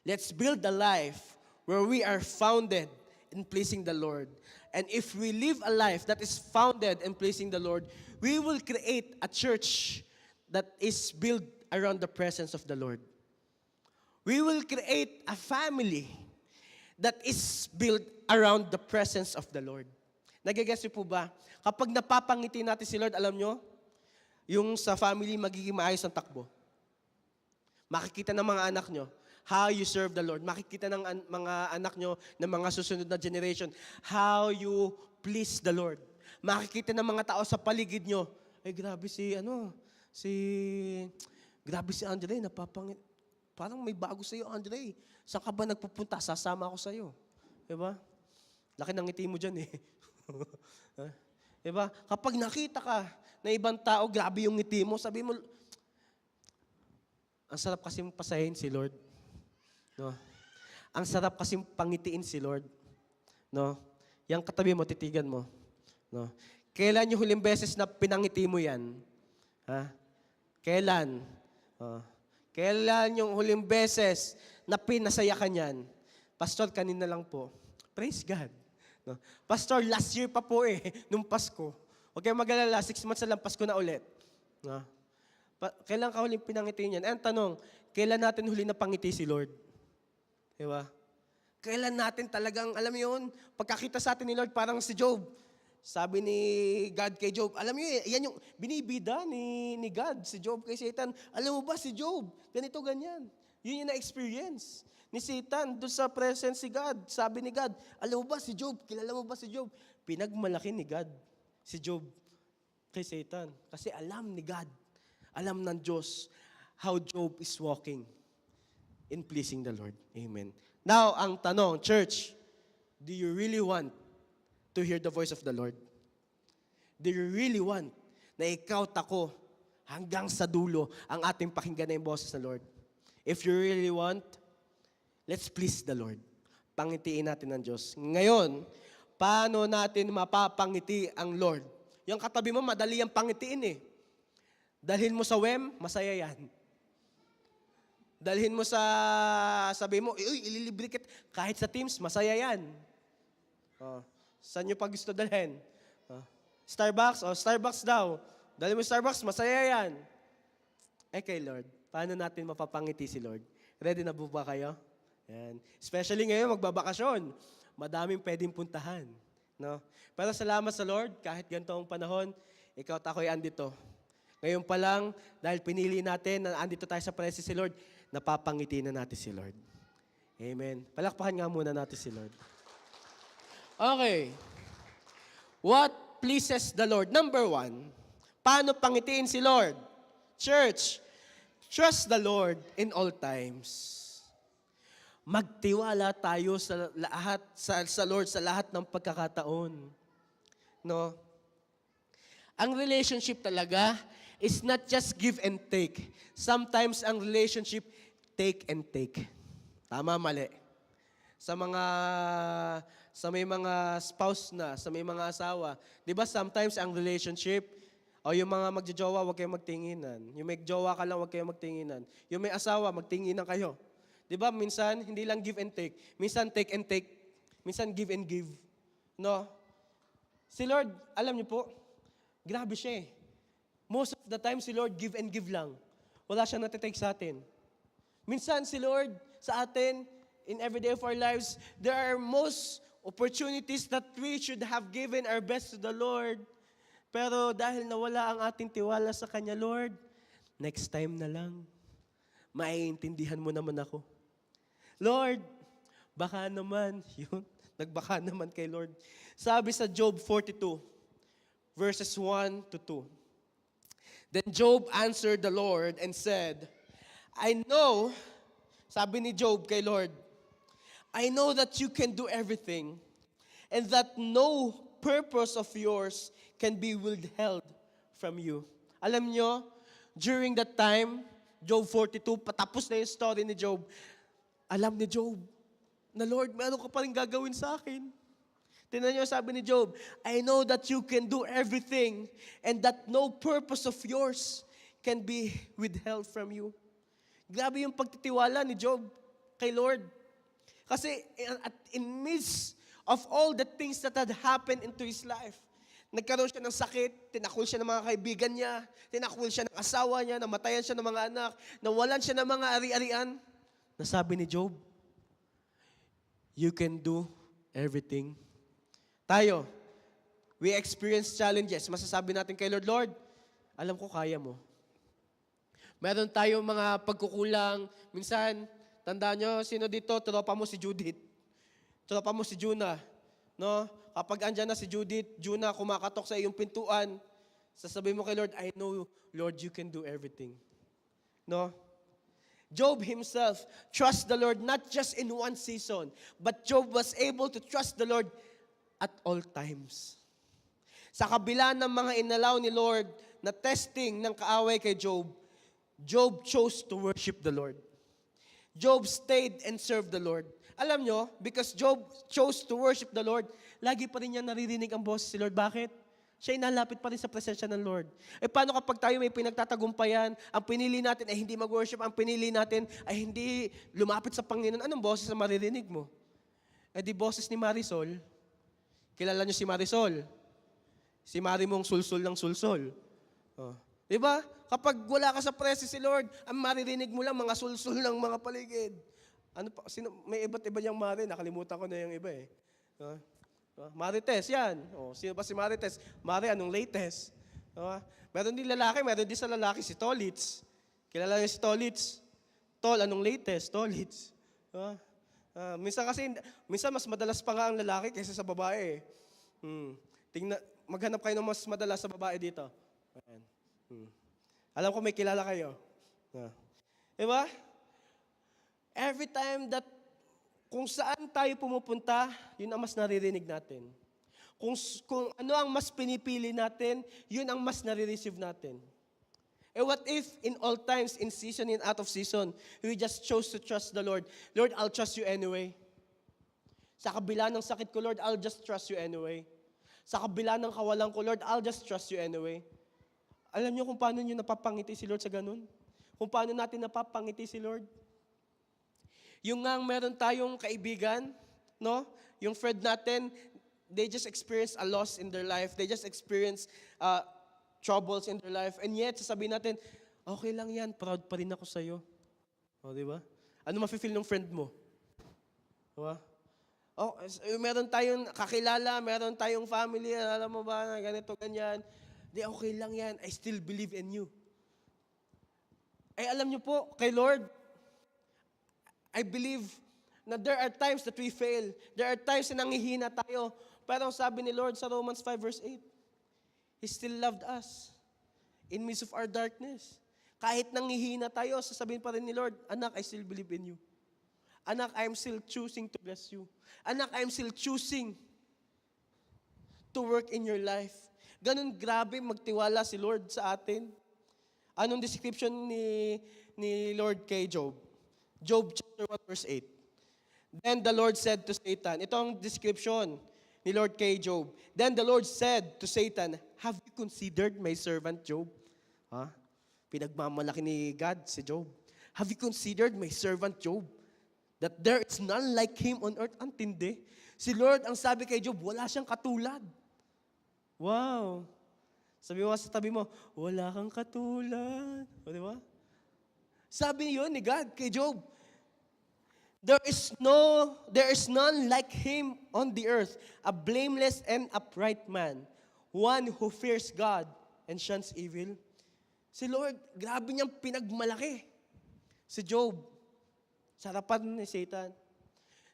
Let's build a life where we are founded in pleasing the Lord. And if we live a life that is founded in pleasing the Lord, we will create a church that is built around the presence of the Lord. We will create a family that is built around the presence of the Lord. Nagigets niyo po ba? Kapag napapangiti natin si Lord, alam nyo, yung sa family magiging maayos ang takbo. Makikita ng mga anak nyo, how you serve the Lord. Makikita ng mga anak nyo, ng mga susunod na generation, how you please the Lord. Makikita ng mga tao sa paligid nyo, ay grabe grabe si Andre, napapangiti. Parang may bago sa'yo, Andre. Saan ka ba nagpupunta? Sasama ako sa'yo. Diba? Laki ng ngiti mo dyan eh. Diba? Kapag nakita ka na ibang tao, grabe yung ngiti mo, sabi mo, ang sarap kasi pasahin si Lord. No? Ang sarap kasi pangitiin si Lord. No? Yang katabi mo, titigan mo. No? Kailan yung huling beses na pinangiti mo yan? Ha? Kailan? Kailan yung huling beses na pinasaya ka niyan? Pastor, kanina lang po. Praise God. No? Pastor, last year pa po nung Pasko. Huwag kayong mag-alala, 6 months na lang Pasko na ulit. No? Kailan ka huling pinangiti niyan? Ang tanong, kailan natin huli na pangiti si Lord? Diba? Kailan natin talagang, alam mo yun, pagkakita sa atin ni Lord, parang si Job. Sabi ni God kay Job, alam mo yan yung binibida ni God, si Job kay Satan. Alam mo ba si Job, ganito, ganyan. Yun yung na-experience ni Satan doon sa presence si God. Sabi ni God, alam mo ba si Job, kilala mo ba si Job? Pinagmalaki ni God si Job kay Satan. Kasi alam ni God, alam ng Diyos how Job is walking in pleasing the Lord. Amen. Now, ang tanong, church, do you really want to hear the voice of the Lord? Do you really want na ikaw, tako, hanggang sa dulo ang ating pakinggan na yung boses ng Lord? If you really want, Let's please the Lord. Pangitiin natin ang Diyos. Ngayon, paano natin mapapangiti ang Lord? Yung katabi mo, madali ang pangitiin eh. Dalhin mo sa WEM, masaya yan. Dalhin mo sa, sabi mo, uy, ililibre kita. Kahit sa Teams, masaya yan. Saan nyo pa gusto dalhin? Starbucks? Starbucks daw. Dalhin mo Starbucks, masaya yan. Kay Lord, paano natin mapapangiti si Lord? Ready na po ba kayo? Yan. Especially ngayon, magbabakasyon. Madaming pwedeng puntahan. No? Pero salamat sa Lord, kahit ganitong panahon, ikaw at ako'y andito. Ngayon pa lang, dahil pinili natin na andito tayo sa presence si Lord, napapangiti na natin si Lord. Amen. Palakpakan nga muna natin si Lord. Okay. What pleases the Lord? Number 1, paano pangitiin si Lord? Church, trust the Lord in all times. Magtiwala tayo sa lahat sa Lord sa lahat ng pagkakataon. No? Ang relationship talaga is not just give and take. Sometimes ang relationship take and take. Tama, mali. Sa may mga spouse na, sa may mga asawa, 'di ba sometimes ang relationship o yung mga magjojowa, wag kayong magtinginan. Yung may jowa ka lang, wag kayong magtinginan. Yung may asawa, magtinginan kayo. 'Di ba minsan hindi lang give and take. Minsan take and take. Minsan give and give. No? Si Lord, alam niyo po, grabe siya eh. Most of the time si Lord give and give lang. Wala siyang natitake sa atin. Minsan si Lord sa atin in every day of our lives, there are most opportunities that we should have given our best to the Lord. Pero dahil nawala ang ating tiwala sa Kanya, Lord, next time na lang. Maiintindihan mo naman ako. Lord, baka naman, yun, nagbaka naman kay Lord. Sabi sa Job 42, verses 1 to 2. Then Job answered the Lord and said, I know, sabi ni Job kay Lord, I know that you can do everything and that no purpose of yours can be withheld from you. Alam nyo, during that time, Job 42, patapos na yung story ni Job, alam ni Job na Lord, meron ka pa rin gagawin sa akin. Tingnan niyo, sabi ni Job, I know that you can do everything and that no purpose of yours can be withheld from you. Grabe yung pagtitiwala ni Job kay Lord. Kasi in midst of all the things that had happened into his life, nagkaroon siya ng sakit, tinakul siya ng mga kaibigan niya, tinakul siya ng asawa niya, namatayan siya ng mga anak, nawalan siya ng mga ari-arian. Nasabi ni Job, you can do everything. Tayo, we experience challenges. Masasabi natin kay Lord, Lord, alam ko kaya mo. Meron tayong mga pagkukulang. Minsan, tandaan nyo, sino dito, tropa mo si Judith. Tropa mo si Juna. No? Kapag andyan na si Judith, Juna, kumakatok sa iyong pintuan, sasabihin mo kay Lord, I know, Lord, you can do everything. No? Job himself trusts the Lord not just in one season, but Job was able to trust the Lord at all times. Sa kabila ng mga inalaw ni Lord na testing ng kaaway kay Job, Job chose to worship the Lord. Job stayed and served the Lord. Alam nyo, because Job chose to worship the Lord, lagi pa rin niya naririnig ang boses si Lord. Bakit? Siya ay nalapit pa rin sa presensya ng Lord. Paano kapag tayo may pinagtatagumpayan, ang pinili natin ay hindi mag-worship, ang pinili natin ay hindi lumapit sa Panginoon, anong boses ang maririnig mo? Di boses ni Marisol. Kilala niyo si Marisol? Si Marimong sulsul ng sulsul. Di ba? Kapag wala ka sa presence si Lord, ang maririnig mo lang mga sulsul ng mga paligid. Ano pa? May iba't iba niyang Mari, nakalimutan ko na yung iba eh. Marites, yan. Sino ba si Marites? Mari, anong latest? Meron din lalaki, meron din sa lalaki si Tolitz. Kilala niyo si Tolitz? Tol, anong latest? Tolitz. Minsan mas madalas pa nga ang lalaki kaysa sa babae. Maghanap kayo ng mas madalas sa babae dito. Alam ko may kilala kayo. Diba? Every time that kung saan tayo pumupunta, yun ang mas naririnig natin. Kung ano ang mas pinipili natin, yun ang mas nare-receive natin. What if in all times, in season and out of season, we just chose to trust the Lord? Lord, I'll trust you anyway. Sa kabila ng sakit ko, Lord, I'll just trust you anyway. Sa kabila ng kawalan ko, Lord, I'll just trust you anyway. Alam niyo kung paano niyo napapangiti si Lord sa ganun? Kung paano natin napapangiti si Lord? Yung nga meron tayong kaibigan, no? Yung friend natin, they just experience a loss in their life. They just experience troubles in their life. And yet, sasabihin natin, okay lang yan, proud pa rin ako sa'yo. O, di ba? Ano mafe-feel ng friend mo? Diba? Oh, meron tayong kakilala, meron tayong family, alam mo ba, na ganito, ganyan. Di, okay lang yan, I still believe in you. Ay, alam niyo po, kay Lord, I believe na there are times that we fail. There are times na nanghihina tayo. Pero sabi ni Lord sa Romans 5 verse 8, He still loved us in midst of our darkness. Kahit nanghihina tayo, sasabihin pa rin ni Lord, anak, I still believe in you. Anak, I'm still choosing to bless you. Anak, I'm still choosing to work in your life. Ganun grabe magtiwala si Lord sa atin. Anong description ni Lord kay Job? Job chapter 1 verse 8. Then the Lord said to Satan, ito ang description ni Lord kay Job. Then the Lord said to Satan, have you considered my servant Job? Ha? Pinagmamalaki ni God si Job. Have you considered my servant Job? That there is none like him on earth. Antindi. Si Lord, ang sabi kay Job, wala siyang katulad. Wow. Sabi mo sa tabi mo, wala kang katulad. O, di ba? Sabi yun ni God kay Job, there is none like him on the earth, a blameless and upright man, one who fears God and shuns evil. Si Lord, grabe niyang pinagmalaki si Job sa harapan ni Satan.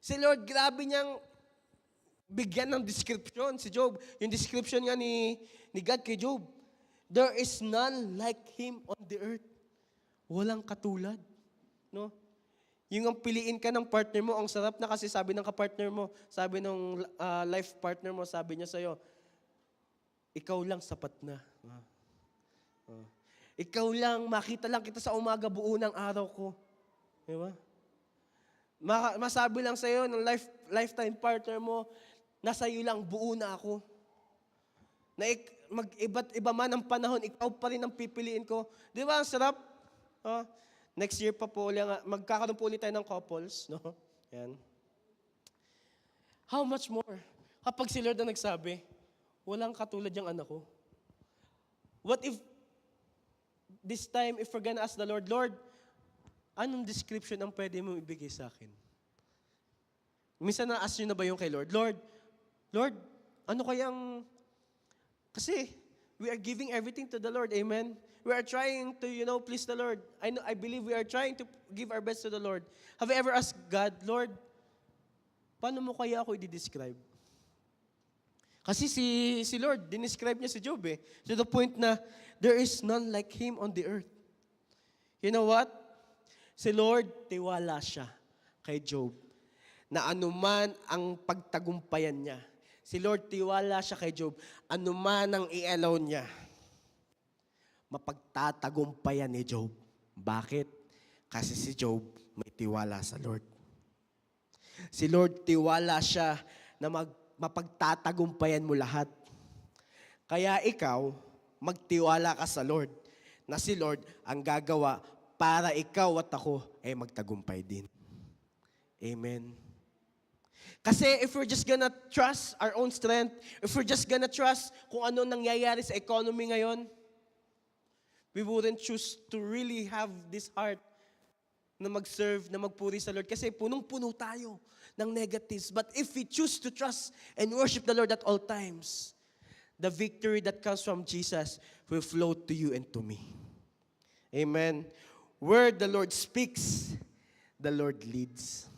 Si Lord, grabe niyang bigyan ng description si Job. Yung description nga ni God kay Job, there is none like him on the earth. Walang katulad. No? Yung ang piliin ka ng partner mo, ang sarap na kasi sabi ng kapartner mo, sabi ng life partner mo, sabi niya sa'yo, ikaw lang sapat na. Ikaw lang, makita lang kita sa umaga, buo ng araw ko. Di ba? Masabi lang sa'yo ng lifetime partner mo, nasa iyo lang, buo na ako. Na mag-iba't iba man ang panahon, ikaw pa rin ang pipiliin ko. Di ba, ang sarap? Next year pa po, magkakaroon po ulit tayo ng couples. No? Yan. How much more? Kapag si Lord na nagsabi, walang katulad yung anak ko. What if, this time, if we're gonna ask the Lord, Lord, anong description ang pwede mo ibigay sa akin? Minsan na-ask nyo na ba yung kay Lord? Lord, ano kayang... Kasi, we are giving everything to the Lord. Amen? We are trying to, please the Lord. I believe we are trying to give our best to the Lord. Have you ever asked God, Lord, paano mo kaya ako i-describe? Kasi si Lord, dinescribe niya si Job eh. To the point na, there is none like him on the earth. You know what? Si Lord, tiwala siya kay Job na anuman ang pagtagumpayan niya. Si Lord, tiwala siya kay Job. Anuman ang i-allow niya, mapagtatagumpayan ni Job. Bakit? Kasi si Job may tiwala sa Lord. Si Lord, tiwala siya na mapagtatagumpayan mo lahat. Kaya ikaw, magtiwala ka sa Lord na si Lord ang gagawa para ikaw at ako ay magtagumpay din. Amen. Kasi if we're just gonna trust our own strength, if we're just gonna trust kung ano nangyayari sa economy ngayon, we wouldn't choose to really have this heart na mag-serve, na magpuri sa Lord. Kasi punong-puno tayo ng negatives. But if we choose to trust and worship the Lord at all times, the victory that comes from Jesus will flow to you and to me. Amen. Where the Lord speaks, the Lord leads.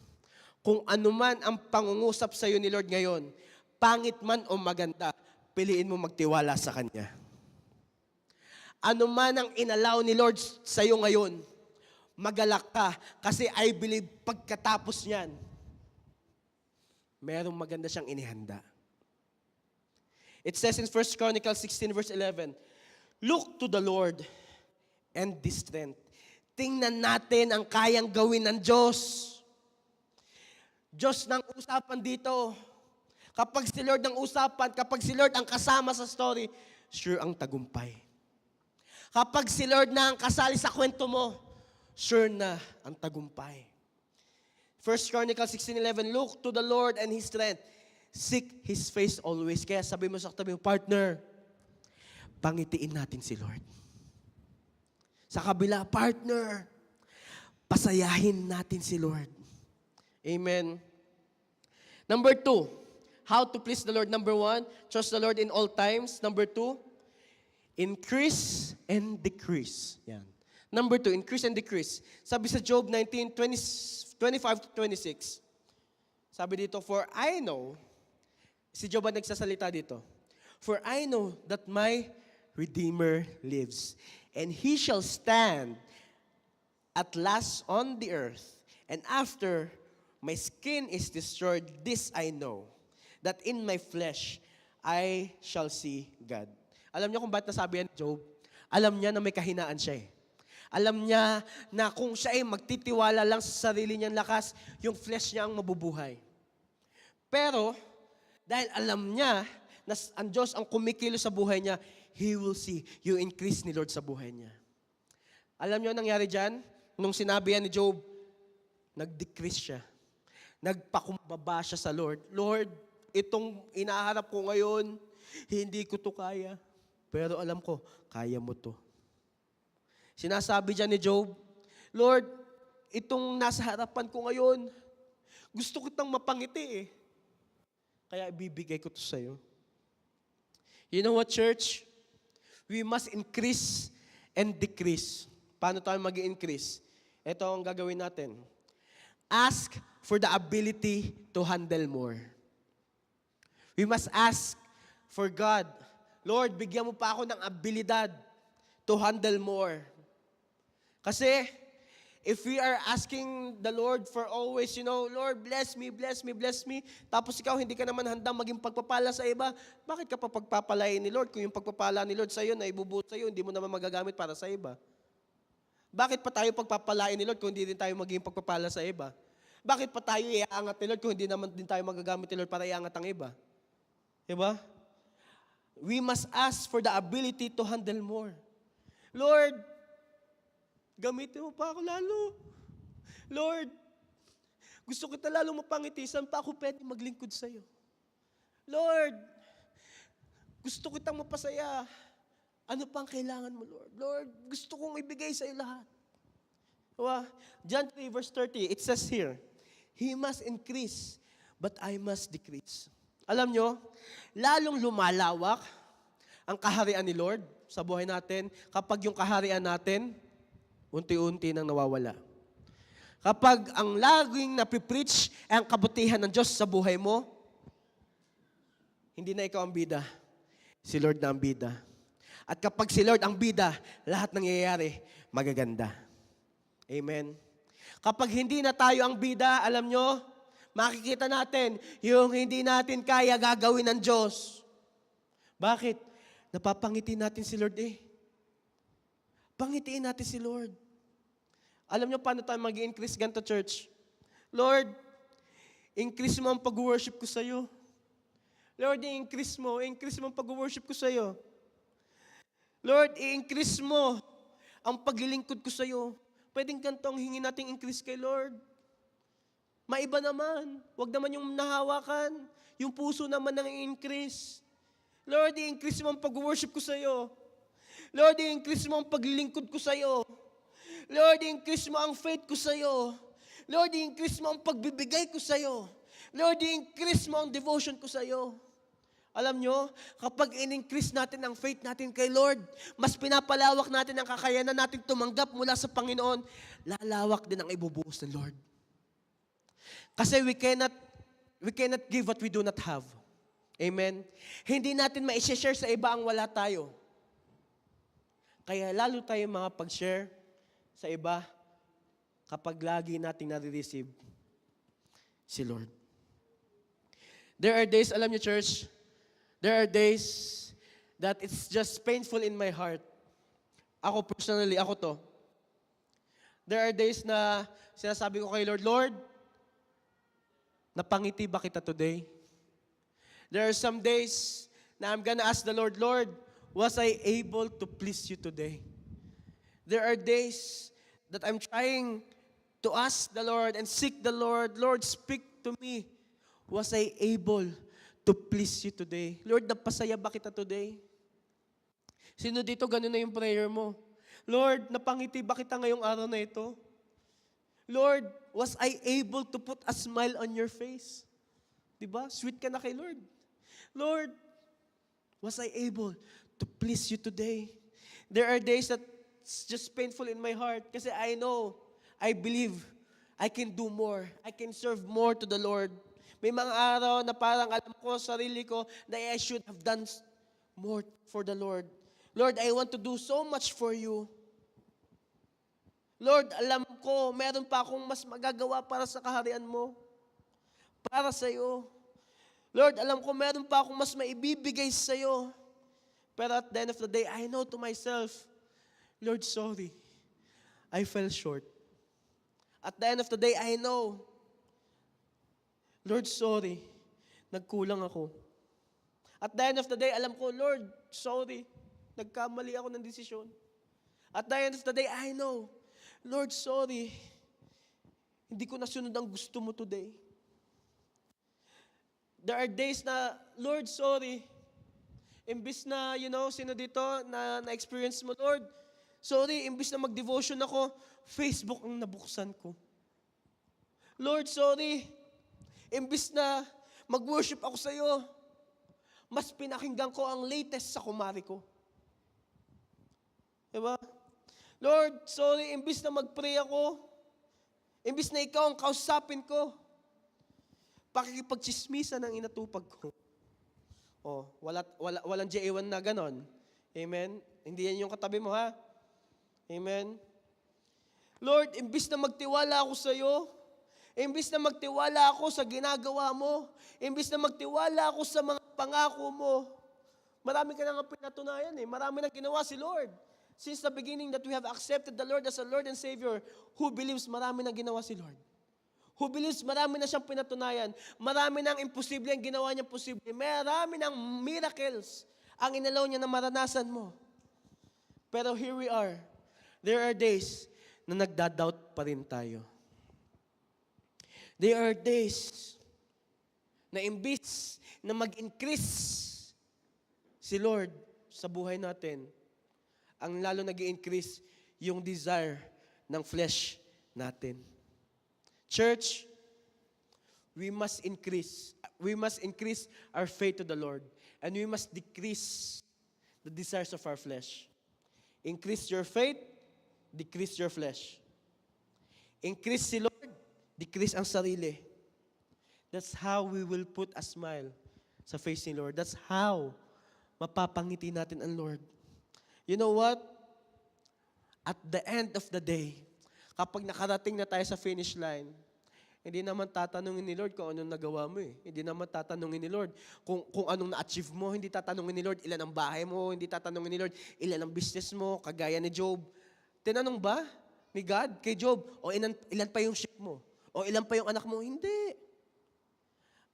Kung ano man ang pangungusap sa iyo ni Lord ngayon, pangit man o maganda, piliin mo magtiwala sa Kanya. Ano man ang inalaw ni Lord sa iyo ngayon, magalak ka kasi I believe pagkatapos niyan, merong maganda siyang inihanda. It says in 1 Chronicles 16 verse 11, look to the Lord and the strength. Tingnan natin ang kayang gawin ng Diyos. Diyos ng usapan dito. Kapag si Lord ang usapan, kapag si Lord ang kasama sa story, sure ang tagumpay. Kapag si Lord na ang kasali sa kwento mo, sure na ang tagumpay. 1 Chronicles 16:11, look to the Lord and His strength. Seek His face always. Kaya sabi mo sa katabi mo, partner, pangitiin natin si Lord. Sa kabila, partner, pasayahin natin si Lord. Amen. Number 2, how to please the Lord. Number 1, trust the Lord in all times. Number 2, increase and decrease. Yan. Number 2, increase and decrease. Sabi sa Job 19:25-26. Sabi dito, for I know, si Job ang nagsasalita dito, for I know that my Redeemer lives, and He shall stand at last on the earth, and after my skin is destroyed, this I know, that in my flesh I shall see God. Alam niyo kung bakit nasabi yan, Job? Alam niya na may kahinaan siya eh. Alam niya na kung siya ay magtitiwala lang sa sarili niyang lakas, yung flesh niya ang mabubuhay. Pero, dahil alam niya na ang Diyos ang kumikilo sa buhay niya, He will see yung increase ni Lord sa buhay niya. Alam niyo nangyari dyan? Nung sinabi yan ni Job, nag-decrease siya. Nagpakumbaba siya sa Lord. Lord, itong inaharap ko ngayon, hindi ko to kaya. Pero alam ko, kaya mo to. Sinasabi dyan ni Job, Lord, itong nasa harapan ko ngayon, gusto kitang mapangiti eh. Kaya ibibigay ko to sa'yo. You know what, church? We must increase and decrease. Paano tayo mag-increase? Ito ang gagawin natin. Ask for the ability to handle more. We must ask for God, Lord, bigyan mo pa ako ng abilidad to handle more. Kasi, if we are asking the Lord for always, Lord, bless me, bless me, bless me, tapos ikaw hindi ka naman handang maging pagpapala sa iba, bakit ka pa pagpapalain ni Lord kung yung pagpapala ni Lord sa'yo na ibubuot sa'yo, hindi mo naman magagamit para sa iba? Bakit pa tayo pagpapalain ni Lord kung hindi din tayo maging pagpapala sa iba? Bakit pa tayo iaangat ni Lord kung hindi naman din tayo magagamit ni Lord para iangat ang iba? Diba? We must ask for the ability to handle more. Lord, gamitin mo pa ako lalo. Lord, gusto kita lalo mapangiti. Saan pa ako pwede maglingkod sa'yo? Lord, gusto kitang mapasaya. Ano pang kailangan mo, Lord? Lord, gusto kong ibigay sa'yo lahat. Diba? John 3 verse 30, it says here, He must increase, but I must decrease. Alam nyo, lalong lumalawak ang kaharian ni Lord sa buhay natin kapag yung kaharian natin unti-unti nang nawawala. Kapag ang laging napipreach ay ang kabutihan ng Diyos sa buhay mo, hindi na ikaw ang bida. Si Lord na ang bida. At kapag si Lord ang bida, lahat nangyayari magaganda. Amen. Kapag hindi na tayo ang bida, alam nyo, makikita natin yung hindi natin kaya gagawin ng Diyos. Bakit? Napapangiti natin si Lord eh. Pangitiin natin si Lord. Alam nyo paano tayo mag-increase ganito, church? Lord, increase mo ang pag-worship ko sa'yo. Lord, i-increase mo ang pag-worship ko sa'yo. Lord, i-increase mo ang paglilingkod ko sa'yo. Pwedeng ganito ang hingin nating increase kay Lord. Maiba naman. Huwag naman yung nahawakan. Yung puso naman ang i-increase. Lord, i-increase mo ang pag-worship ko sa'yo. Lord, i-increase mo ang paglilingkod ko sa'yo. Lord, i-increase mo ang faith ko sa'yo. Lord, i-increase mo ang pagbibigay ko sa'yo. Lord, i-increase mo ang devotion ko sa'yo. Alam nyo, kapag in-increase natin ang faith natin kay Lord, mas pinapalawak natin ang kakayanan natin tumanggap mula sa Panginoon, lalawak din ang ibubuhos ng Lord. Kasi we cannot give what we do not have. Amen? Hindi natin ma-share sa iba ang wala tayo. Kaya lalo tayo mga pag-share sa iba kapag lagi nating nare-receive si Lord. There are days, alam niyo church, there are days that it's just painful in my heart. ako personally, ako to. There are days na sinasabi ko kay Lord, Lord, napangiti ba kita today? There are some days na I'm gonna ask the Lord, Lord, was I able to please you today? There are days that I'm trying to ask the Lord and seek the Lord, Lord, speak to me. Was I able to please you today? Lord, napasaya ba kita today? Sino dito ganun na yung prayer mo? Lord, napangiti ba kita ngayong araw na ito? Lord, was I able to put a smile on your face? Diba? Sweet ka na kay Lord. Lord, was I able to please you today? There are days that it's just painful in my heart kasi I know, I believe, I can do more. I can serve more to the Lord. May mga araw na parang alam ko, sarili ko, that I should have done more for the Lord. Lord, I want to do so much for you. Lord, alam ko, meron pa akong mas magagawa para sa kaharian mo. Para sa iyo. Lord, alam ko, meron pa akong mas maibibigay sa iyo. Pero at the end of the day, I know to myself, Lord, sorry. I fell short. At the end of the day, I know, Lord, sorry. Nagkulang ako. At the end of the day, alam ko, Lord, sorry. Nagkamali ako ng desisyon. At the end of the day, I know, Lord, sorry. Hindi ko nasunod ang gusto mo today. There are days na, Lord, sorry. Imbis na, sino dito na experience mo, Lord, sorry, imbis na mag-devotion ako, Facebook ang nabuksan ko. Lord, sorry. Imbis na mag-worship ako sa iyo, mas pinakinggan ko ang latest sa kumari ko. Diba? Lord, sorry, imbis na mag-pray ako, imbis na ikaw ang kausapin ko, pakikipagchismisan ang inatupag ko. Walang J1 na ganon. Amen? Hindi yan yung katabi mo, ha? Amen? Lord, imbis na magtiwala ako sa iyo, imbis na magtiwala ako sa ginagawa mo, imbis na magtiwala ako sa mga pangako mo, marami ka na nga pinatunayan eh. Marami na ginawa si Lord. Since the beginning that we have accepted the Lord as a Lord and Savior, who believes marami na ginawa si Lord? Who believes marami na siyang pinatunayan? Marami nang imposible ang ginawa niya posible. Marami ng miracles ang inalaw niya na maranasan mo. Pero here we are. There are days na nagda-doubt pa rin tayo. There are days na imbis na mag-increase si Lord sa buhay natin, ang lalo nag-i-increase yung desire ng flesh natin. Church, we must increase our faith to the Lord, and we must decrease the desires of our flesh. Increase your faith, decrease your flesh. Increase si Lord, decrease ang sarili. That's how we will put a smile sa face ni Lord. That's how mapapangiti natin ang Lord. You know what? At the end of the day, kapag nakarating na tayo sa finish line, hindi naman tatanungin ni Lord kung anong nagawa mo eh. Hindi naman tatanungin ni Lord kung anong na-achieve mo. Hindi tatanungin ni Lord ilan ang bahay mo. Hindi tatanungin ni Lord ilan ang business mo, kagaya ni Job. Tinanong ba ni God kay Job, o ilan pa yung ship mo? O ilan pa yung anak mo? Hindi.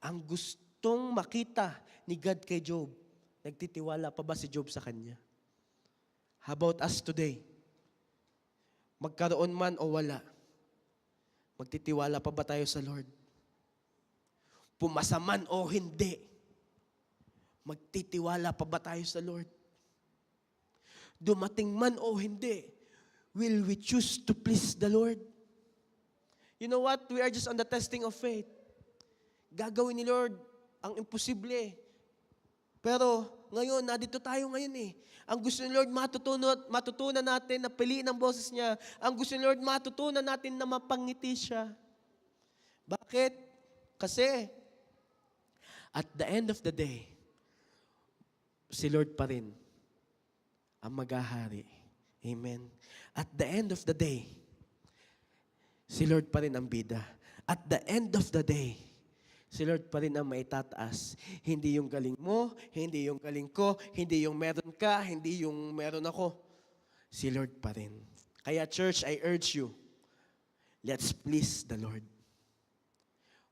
Ang gustong makita ni God kay Job, nagtitiwala pa ba si Job sa kanya? How about us today? Magkaroon man o wala, magtitiwala pa ba tayo sa Lord? Pumasa man o hindi, magtitiwala pa ba tayo sa Lord? Dumating man o hindi, will we choose to please the Lord? You know what? We are just on the testing of faith. Gagawin ni Lord ang imposible. Pero ngayon, nandito tayo ngayon eh. Ang gusto ni Lord matutunan natin na piliin ang boses niya. Ang gusto ni Lord matutunan natin na mapangiti siya. Bakit? Kasi at the end of the day, si Lord pa rin ang maghahari. Amen. At the end of the day, si Lord pa rin ang bida. At the end of the day, si Lord pa rin ang maitataas. Hindi yung galing mo, hindi yung galing ko, hindi yung meron ka, hindi yung meron ako. si Lord pa rin. Kaya church, I urge you, let's please the Lord.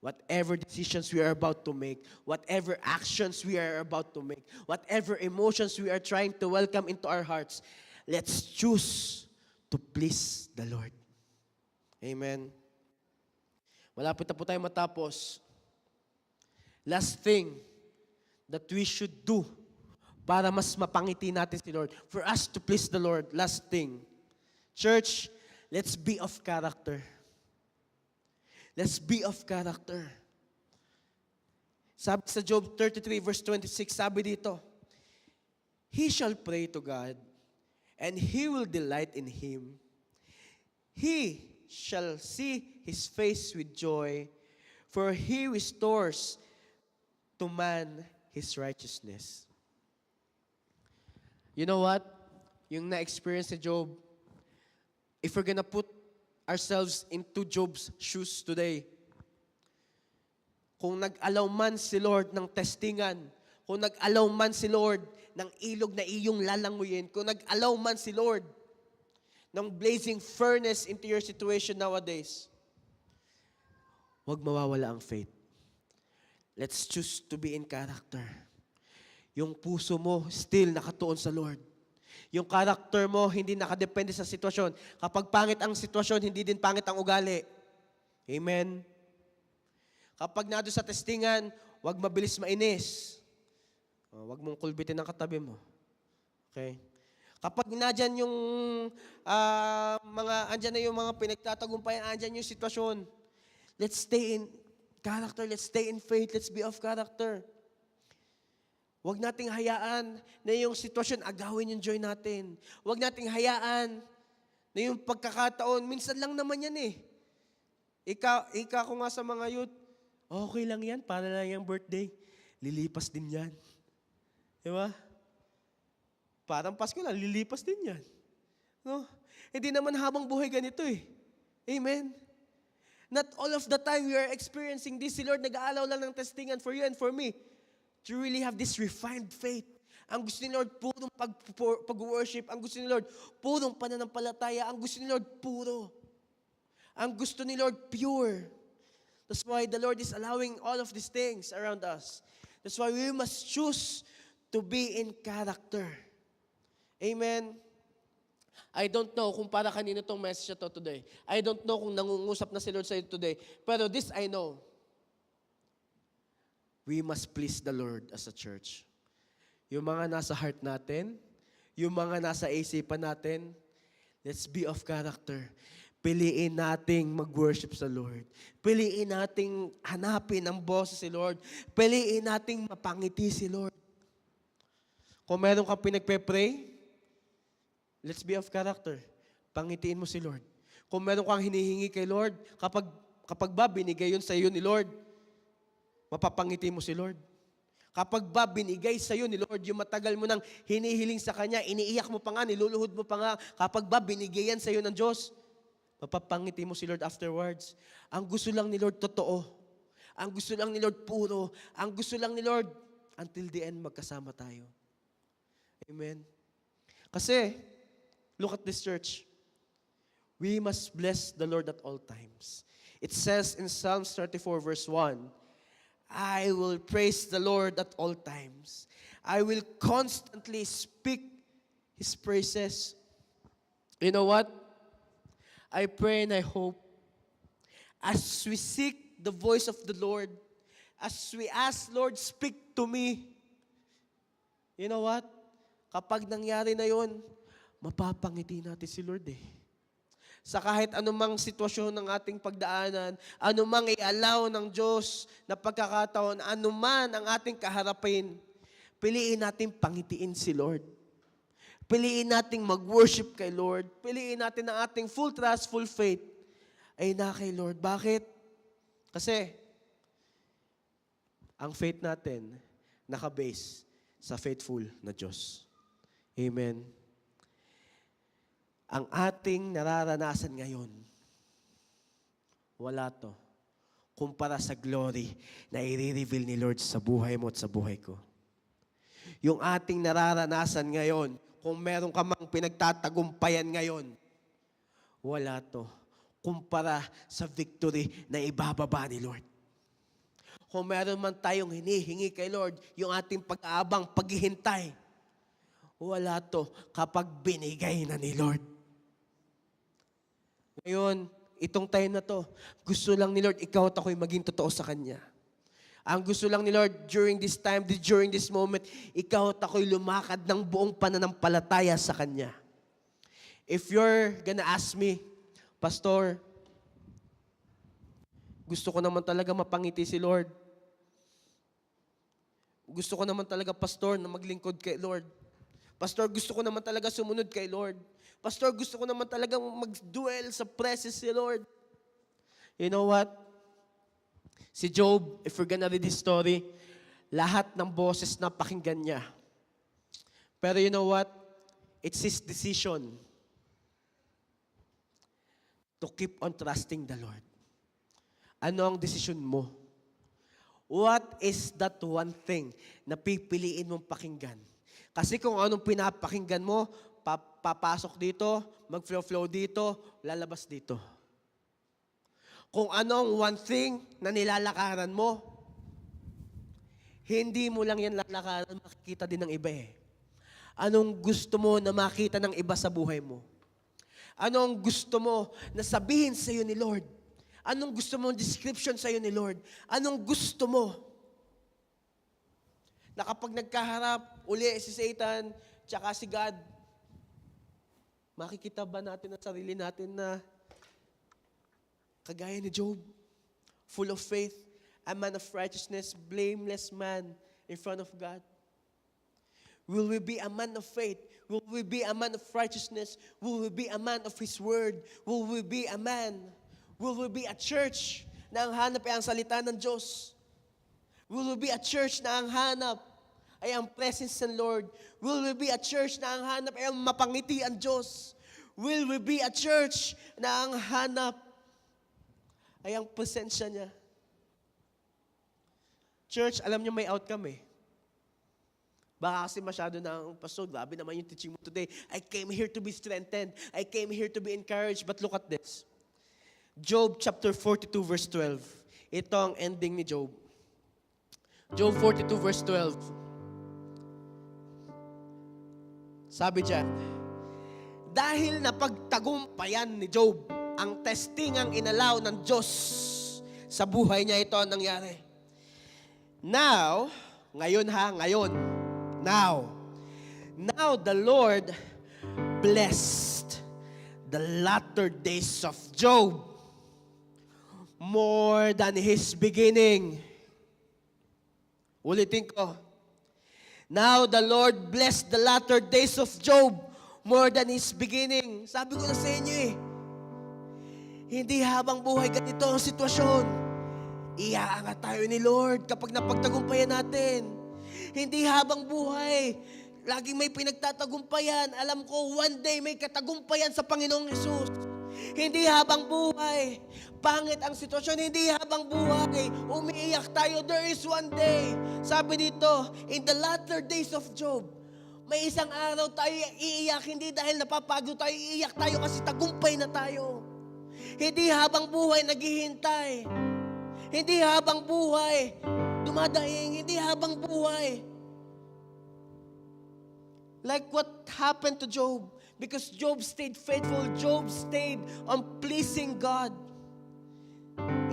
Whatever decisions we are about to make, whatever actions we are about to make, whatever emotions we are trying to welcome into our hearts, let's choose to please the Lord. Amen. Malapit na po tayo matapos. Last thing that we should do para mas mapangiti natin si Lord, for us to please the Lord, last thing. Church, let's be of character. Let's be of character. Sabi sa Job 33 verse 26, sabi dito, He shall pray to God, and He will delight in Him. He shall see His face with joy, for He restores to man his righteousness. You know what? Yung na-experience ni Job, if we're gonna put ourselves into Job's shoes today, kung nag-allow man si Lord ng testingan, kung nag-allow man si Lord ng ilog na iyong lalanguyin, kung nag-allow man si Lord ng blazing furnace into your situation nowadays, huwag mawawala ang faith. Let's choose to be in character. Yung puso mo still nakatuon sa Lord. Yung character mo hindi nakadepende sa sitwasyon. Kapag pangit ang sitwasyon, hindi din pangit ang ugali. Amen? Kapag nado sa testingan, huwag mabilis mainis. Huwag mong kulbitin ang katabi mo. Okay? Kapag nadyan yung andyan na yung mga pinagtatagumpayan, andyan yung sitwasyon, let's stay in character, let's stay in faith, let's be of character. Huwag nating hayaan na yung sitwasyon agawin yung joy natin. Huwag nating hayaan na yung pagkakataon, minsan lang naman yan eh. Ika ko nga sa mga youth, okay lang yan, para lang yung birthday. Lilipas din yan. Diba? Parang Pasko lang, lilipas din yan. No? Hindi naman habang buhay ganito eh. Amen? Not all of the time we are experiencing this. Si Lord nag-aalaw lang ng testingan for you and for me to really have this refined faith. Ang gusto ni Lord, purong pag-worship. Ang gusto ni Lord, purong pananampalataya. Ang gusto ni Lord, puro. Ang gusto ni Lord, pure. That's why the Lord is allowing all of these things around us. That's why we must choose to be in character. Amen? I don't know kung para kanino tong message to today. I don't know kung nangungusap na si Lord sa'yo today. Pero this I know. We must please the Lord as a church. Yung mga nasa heart natin, yung mga nasa isipan natin, let's be of character. Piliin nating mag-worship sa Lord. Piliin nating hanapin ang boses si Lord. Piliin nating mapangiti si Lord. Kung meron kang pinagpe-pray, let's be of character. Pangitiin mo si Lord. Kung meron kang hinihingi kay Lord, kapag ba binigay yun sa iyo ni Lord, mapapangiti mo si Lord. Kapag ba binigay sa iyo ni Lord, yung matagal mo nang hinihiling sa Kanya, iniiyak mo pa nga, niluluhod mo pa nga, kapag ba binigay yan sa iyo ng Diyos, mapapangiti mo si Lord afterwards. Ang gusto lang ni Lord totoo. Ang gusto lang ni Lord puro. Ang gusto lang ni Lord, until the end, magkasama tayo. Amen? Kasi, look at this church. We must bless the Lord at all times. It says in Psalms 34 verse 1, I will praise the Lord at all times. I will constantly speak His praises. You know what? I pray and I hope as we seek the voice of the Lord, as we ask, Lord, speak to me. You know what? Kapag nangyari na yon, mapapangiti natin si Lord eh. Sa kahit anumang sitwasyon ng ating pagdaanan, anumang i-allow ng Diyos na pagkakataon, anuman ang ating kaharapin, piliin natin pangitiin si Lord. Piliin natin mag-worship kay Lord. Piliin natin ang ating full trust, full faith ay na kay Lord. Bakit? Kasi ang faith natin nakabase sa faithful na Diyos. Amen. Ang ating nararanasan ngayon, wala to kumpara sa glory na i-reveal ni Lord sa buhay mo at sa buhay ko. Yung ating nararanasan ngayon, kung meron ka mang pinagtatagumpayan ngayon, wala to kumpara sa victory na ibababa ni Lord. Kung meron man tayong hinihingi kay Lord, yung ating pag-aabang, paghihintay, wala to kapag binigay na ni Lord. Ngayon, itong time na to, gusto lang ni Lord, ikaw at ako'y maging totoo sa Kanya. Ang gusto lang ni Lord during this time, during this moment, ikaw at ako'y lumakad ng buong pananampalataya sa Kanya. If you're gonna ask me, Pastor, gusto ko naman talaga mapangiti si Lord. Gusto ko naman talaga, Pastor, na maglingkod kay Lord. Pastor, gusto ko naman talaga sumunod kay Lord. Pastor, gusto ko naman talaga mag-dwell sa presence ni Lord. You know what? Si Job, if we're gonna read his story, lahat ng boses na pakinggan niya. Pero you know what? It's his decision to keep on trusting the Lord. Ano ang desisyon mo? What is that one thing na pipiliin mong pakinggan? Kasi kung anong pinapakinggan mo, papasok dito, mag-flow dito, lalabas dito. Kung anong one thing na nilalakaran mo, hindi mo lang yan lalakaran, makikita din ng iba eh. Anong gusto mo na makita ng iba sa buhay mo? Anong gusto mo na sabihin sa iyo ni Lord? Anong gusto mong description sa iyo ni Lord? Anong gusto mo? Na kapag nagkaharap uli si Satan tsaka si God, makikita ba natin ang sarili natin na kagaya ni Job, full of faith, a man of righteousness, blameless man in front of God? Will we be a man of faith? Will we be a man of righteousness? Will we be a man of His Word? Will we be a man? Will we be a church na ang hanap ay ang salita ng Diyos? Will we be a church na ang hanap ay ang presence ng Lord? Will we be a church na ang hanap ay ang mapangiti ang Diyos? Will we be a church na ang hanap ay ang presensya niya? Church, alam niyo may outcome eh. Baka kasi masyado na ang pastor, grabe naman yung teaching mo today. I came here to be strengthened. I came here to be encouraged. But look at this. Job chapter 42 verse 12. Ito ang ending ni Job. Job 42 verse 12. Sabi diyan, dahil napagtagumpayan ni Job ang testingang inalaw ng Diyos sa buhay niya, ito ang nangyari. Now the Lord blessed the latter days of Job more than his beginning. Ulitin ko. Now the Lord blessed the latter days of Job more than his beginning. Sabi ko na sa inyo eh, hindi habang buhay ganito ang sitwasyon, iaangat tayo ni Lord kapag napagtagumpayan natin. Hindi habang buhay, laging may pinagtatagumpayan. Alam ko, one day may katagumpayan sa Panginoong Hesus. Hindi habang buhay, pangit ang sitwasyon. Hindi habang buhay, umiiyak tayo. There is one day. Sabi dito, in the latter days of Job, may isang araw tayo iiyak. Hindi dahil napapagod tayo, iiyak tayo kasi tagumpay na tayo. Hindi habang buhay, naghihintay. Hindi habang buhay, dumadaing. Hindi habang buhay. Like what happened to Job. Because Job stayed faithful. Job stayed on pleasing God.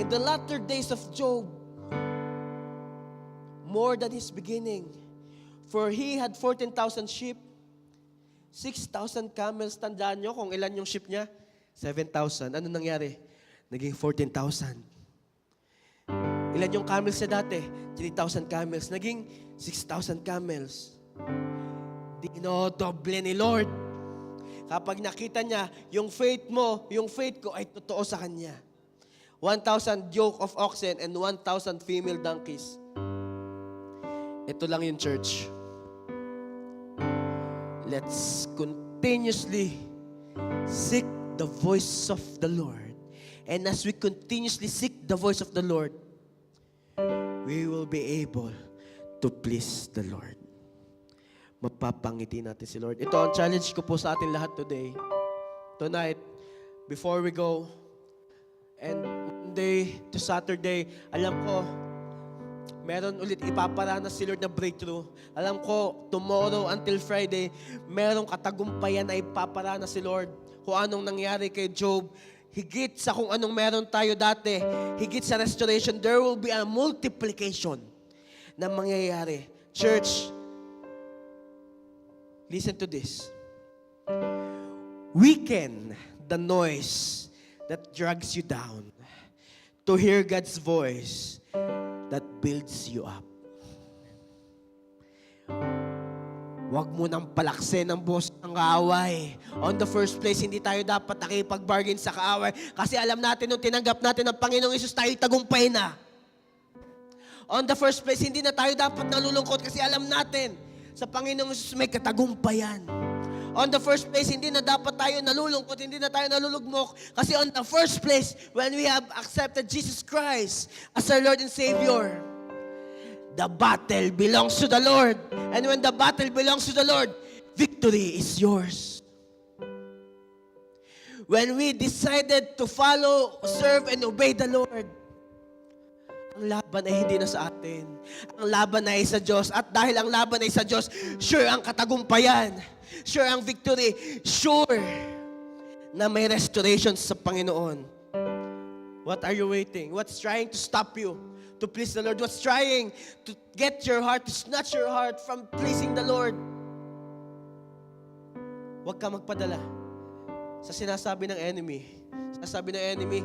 In the latter days of Job, more than his beginning. For he had 14,000 sheep, 6,000 camels. Tandaan nyo kung ilan yung sheep niya? 7,000. Ano nangyari? Naging 14,000. Ilan yung camels niya dati? 3,000 camels. Naging 6,000 camels. Dinodoble ni Lord. Kapag nakita niya, yung faith mo, yung faith ko ay totoo sa Kanya. 1,000 yoke of oxen and 1,000 female donkeys. Ito lang yung church. Let's continuously seek the voice of the Lord. And as we continuously seek the voice of the Lord, we will be able to please the Lord. mapapangiti natin si Lord. Ito ang challenge ko po sa atin lahat today. Tonight, before we go, and Monday to Saturday, alam ko, meron ulit ipaparanas si Lord na breakthrough. Alam ko, tomorrow until Friday, merong katagumpayan na ipaparanas si Lord. Kung anong nangyari kay Job, higit sa kung anong meron tayo dati, higit sa restoration, there will be a multiplication na mangyayari. Church, listen to this. Weaken the noise that drags you down to hear God's voice that builds you up. Huwag mo nang palaksin ang boss ng kaaway. On the first place, hindi tayo dapat nakipag-bargain sa kaaway kasi alam natin nung tinanggap natin ang Panginoong Hesus, tayo tagumpay na. On the first place, hindi na tayo dapat nalulungkot kasi alam natin sa Panginoong Hesus may katagumpayan. On the first place, hindi na dapat tayo nalulungkot, hindi na tayo nalulugmok. Kasi on the first place, when we have accepted Jesus Christ as our Lord and Savior, the battle belongs to the Lord. And when the battle belongs to the Lord, victory is yours. When we decided to follow, serve, and obey the Lord, ang laban ay hindi na sa atin. Ang laban ay sa Diyos. At dahil ang laban ay sa Diyos, sure ang katagumpayan. Sure ang victory. Sure na may restoration sa Panginoon. What are you waiting? What's trying to stop you to please the Lord? What's trying to get your heart, to snatch your heart from pleasing the Lord? Huwag ka magpadala sa sinasabi ng enemy. Sinasabi ng enemy,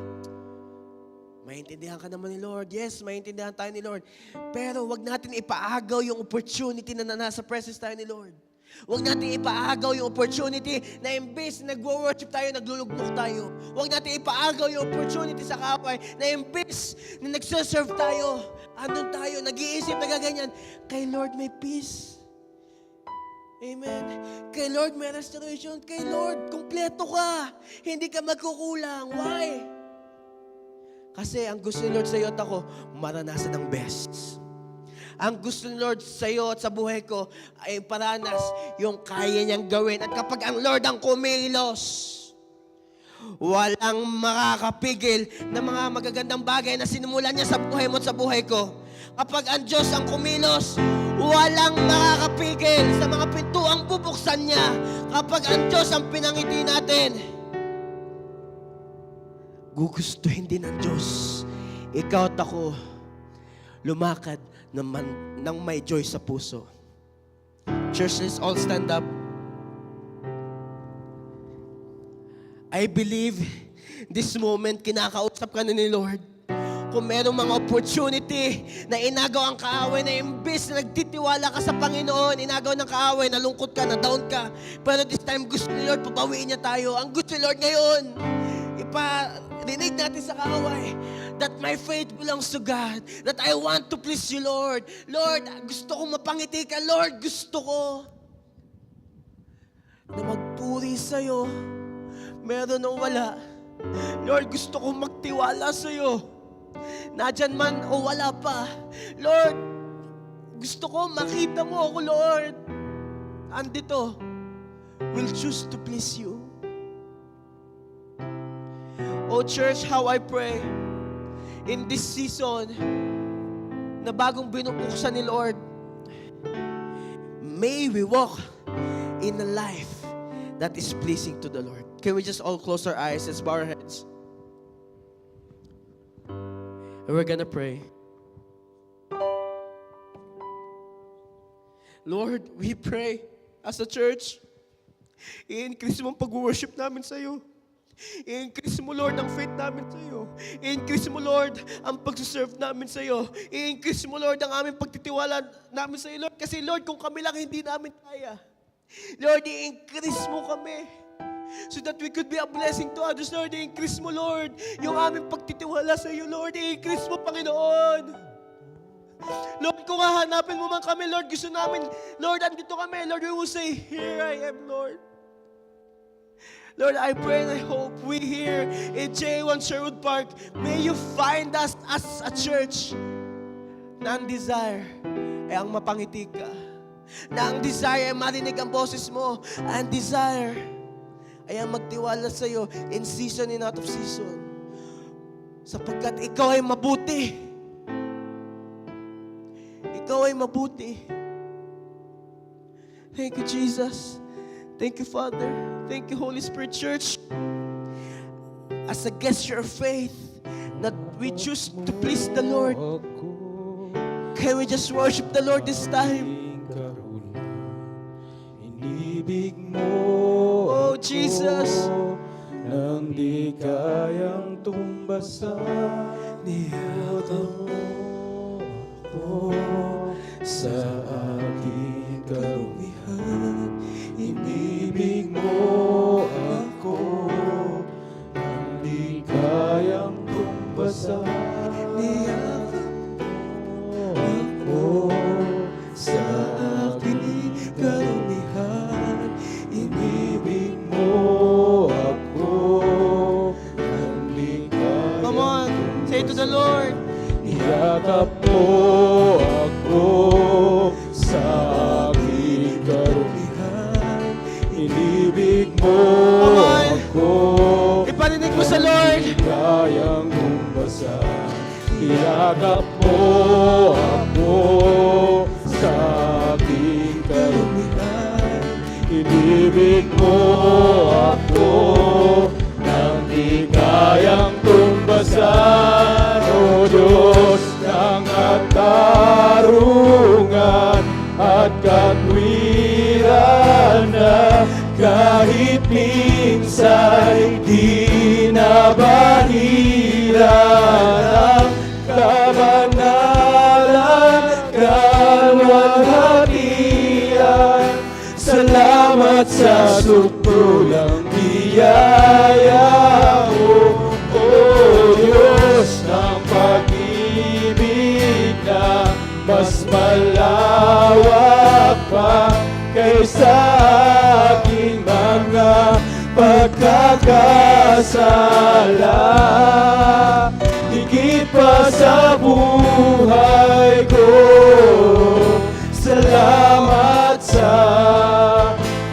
maintindihan ka naman ni Lord. Yes, maintindihan tayo ni Lord. Pero wag natin ipaagaw yung opportunity na nasa presence tayo ni Lord. Huwag natin ipaagaw yung opportunity na imbes na nag-worship tayo, naglulugmok tayo. Huwag natin ipaagaw yung opportunity sa kaaway na imbes na nagsaserve tayo, andun tayo, nag-iisip na gaganyan, kay Lord may peace. Amen. Kay Lord may restoration. Kay Lord, kumpleto ka. Hindi ka magkukulang. Why? Kasi ang gusto ni Lord sa iyo at ako, maranasan ng best. Ang gusto ni Lord sa iyo at sa buhay ko ay paranas yung kaya niyang gawin. At kapag ang Lord ang kumilos, walang makakapigil ng mga magagandang bagay na sinimulan niya sa buhay mo at sa buhay ko. Kapag ang Diyos ang kumilos, walang makakapigil sa mga pintuang bubuksan niya. Kapag ang Diyos ang pinangiti natin, gugustuhin din ng Diyos. Ikaw at ako, lumakad ng may joy sa puso. Church, let's all stand up. I believe this moment, kinakausap ka na ni Lord. Kung merong mga opportunity na inagaw ang kaaway, na imbis na nagtitiwala ka sa Panginoon, inagaw ng kaaway, nalungkot ka, na-down ka. Pero this time, gusto ni Lord, pabawiin niya tayo. Ang gusto ni Lord ngayon, iparinig natin sa kaaway, that my faith belongs to God, that I want to please you, Lord. Lord, gusto kong mapangiti ka. Lord, gusto ko na magpuri sa'yo. Meron o wala. Lord, gusto kong magtiwala sa'yo. Nadyan man o wala pa. Lord, gusto ko makita mo ako, Lord. Andito, will choose to please you. Oh church, how I pray in this season na bagong binubuksan ni Lord, may we walk in a life that is pleasing to the Lord. Can we just all close our eyes? Let's bow our heads. And we're gonna pray. Lord, we pray as a church, i-increase mo ang pag-worship namin sa iyo. I-increase mo, Lord, ang faith namin sa iyo. I-increase mo, Lord, ang pag-serve namin sa iyo. I-increase mo, Lord, ang aming pagtitiwala namin sa iyo, Lord. Kasi, Lord, kung kami lang hindi namin kaya, Lord, i-increase mo kami so that we could be a blessing to others, Lord. I-increase mo, Lord, yung aming pagtitiwala sa iyo, Lord. I-increase mo, Panginoon. Lord, kung hahanapin mo man kami, Lord, gusto namin, Lord, andito kami. Lord, we will say, here I am, Lord. Lord, I pray and I hope we here in J1 Sherwood Park, may you find us as a church na ang desire ay ang mapangiti ka. na ang desire ay marinig ang boses mo. Ang desire ay ang magtiwala sa'yo in season and out of season. Sapagkat ikaw ay mabuti. Ikaw ay mabuti. Thank you, Jesus. Thank you, Father. Thank you, Holy Spirit Church. As a gesture of faith, that we choose to please the Lord. Can we just worship the Lord this time? Inibig mo Oh, Jesus. nang di kayang tumbasan. Niyakap mo ako sa aking karumihan. Inibig mo ako nang di kayang tumbasan. Niyakap mo ako sa aking karumihan. Inibig mo ako nang di kayang Come on, say to the Lord. Niyakap mo ako sa aking karumihan. Inibig mo Come on. ako Iparinig mo sa Lord. di kayang umbasan. Niyakap mo ako sa aking karumihan. Inibig mo ako nang di kayang tumbasan. O Diyos ng katarungan at katwiran na kahit minsa'y di nabahiran ang kabanalan, kalwalhatian. Salamat sa sukulang biyaya mo, O Diyos ng pag-ibig na mas malawak pa kaysa aking mga pagkakasala. Higit pa sa buhay ko, salamat sa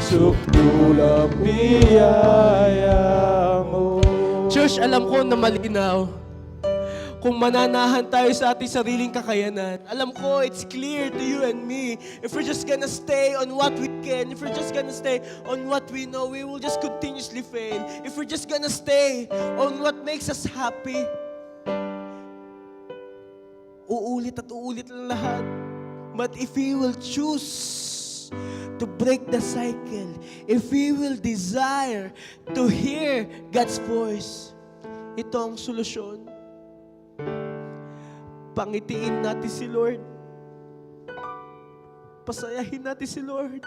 sukulang biyaya mo. Church, alam ko na malinaw. Kung mananahan tayo sa ating sariling kakayanan, alam ko it's clear to you and me. If we're just gonna stay on what we can, if we're just gonna stay on what we know, we will just continuously fail. If we're just gonna stay on what makes us happy, uulit at uulit lang lahat. But if we will choose to break the cycle, if we will desire to hear God's voice, ito ang solusyon. Pangitiin natin si Lord. Pasayahin natin si Lord.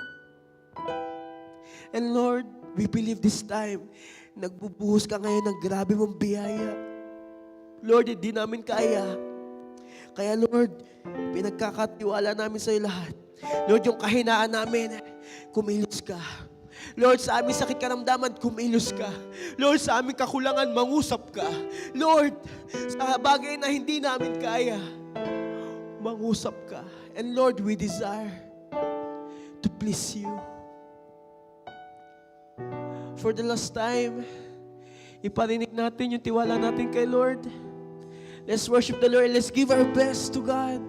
And Lord, we believe this time, nagbubuhos ka ngayon ng grabe mong biyaya. Lord, hindi namin kaya. Kaya Lord, pinagkakatiwala namin sa iyo lahat. Lord, yung kahinaan namin, kumilos ka. Lord, sa aming sakit karamdaman, kumilos ka. Lord, sa aming kakulangan, mangusap ka. Lord, sa bagay na hindi namin kaya, mangusap ka. And Lord, we desire to please you. For the last time, iparinig natin yung tiwala natin kay Lord. Let's worship the Lord. Let's give our best to God.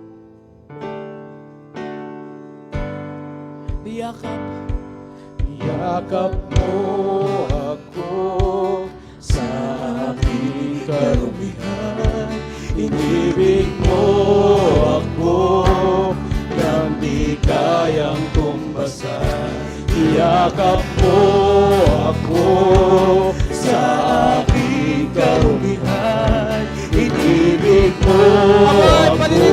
Niyakap. Yakap mo ako sa aking karumihan. Inibig mo ako nang di kayang tumbasan. Yakap mo ako sa aking karumihan. Inibig mo ako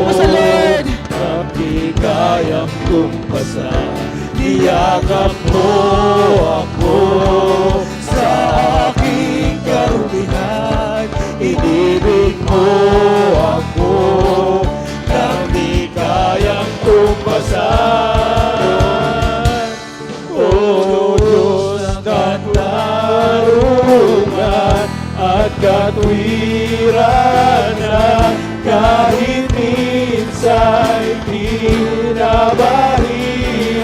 nang di kayang tumbasan. Iyakap mo ako sa aking karumihan. Inibig mo ako nang di kayang tumpasan. O Diyos ng katarungan at katwiran na kahit minsa'y di nabahiran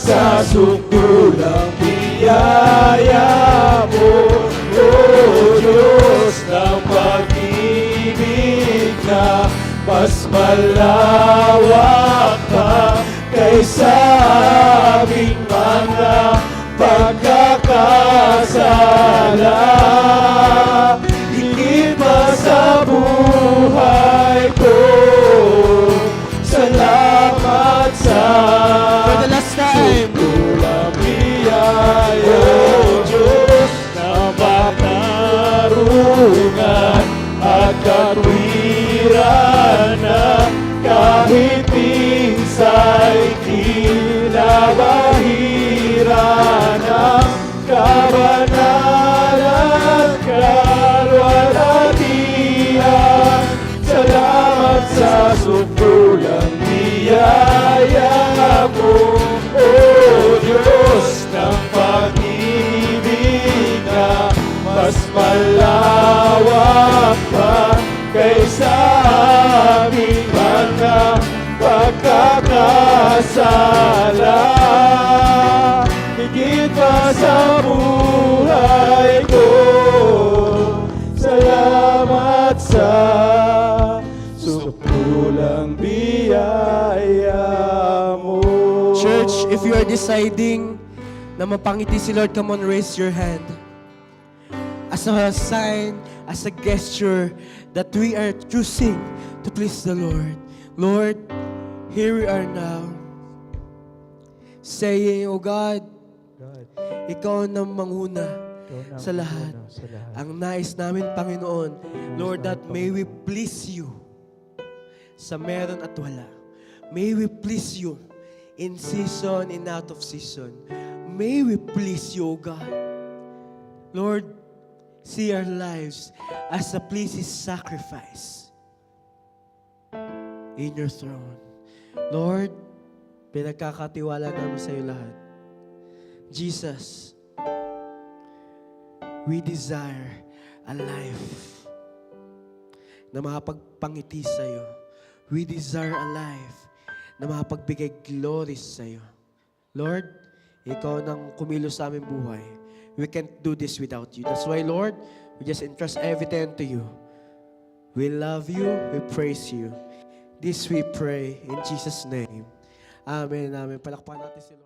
sa sukdulang biyaya mo, O Diyos ng pag-ibig na mas malawak pa kaysa aming mga pagkakasala. Higit pa sa buhay ko, salamat sa For the last time. sukdulang biyaya, O Diyos na matarungan at katwiran na kahit minsa'y kinabahira ng kabanalan kalwalhatian. Salamat sa sukdulang biyaya mo, O Diyos ng pag-ibig na mas malawak pa kaysa aming mga pagkakasala. Higit pa sa buhay ko, salamat sa sukdulang biyaya mo. Church, if you are deciding na mapangiti si Lord, come on, raise your hand. As a sign, as a gesture that we are choosing to please the Lord. Lord, here we are now. Saying, O God, Ikaw ang manguna sa lahat. Ang nais namin, Panginoon, Lord, that may we please You sa meron at wala. May we please You in season and out of season. May we please You, O God. Lord, see our lives as a pleasing sacrifice in Your throne. Lord, pinagkakatiwala namin sa iyo lahat. Jesus, we desire a life na makapagpangiti sa iyo. We desire a life na makapagbigay glory sa iyo. Lord, Ikaw nang kumilos sa aming buhay. We can't do this without You. That's why, Lord, we just entrust everything to You. We love You. We praise You. This we pray in Jesus' name. Amen. Amen. Palakpakan natin si Lord.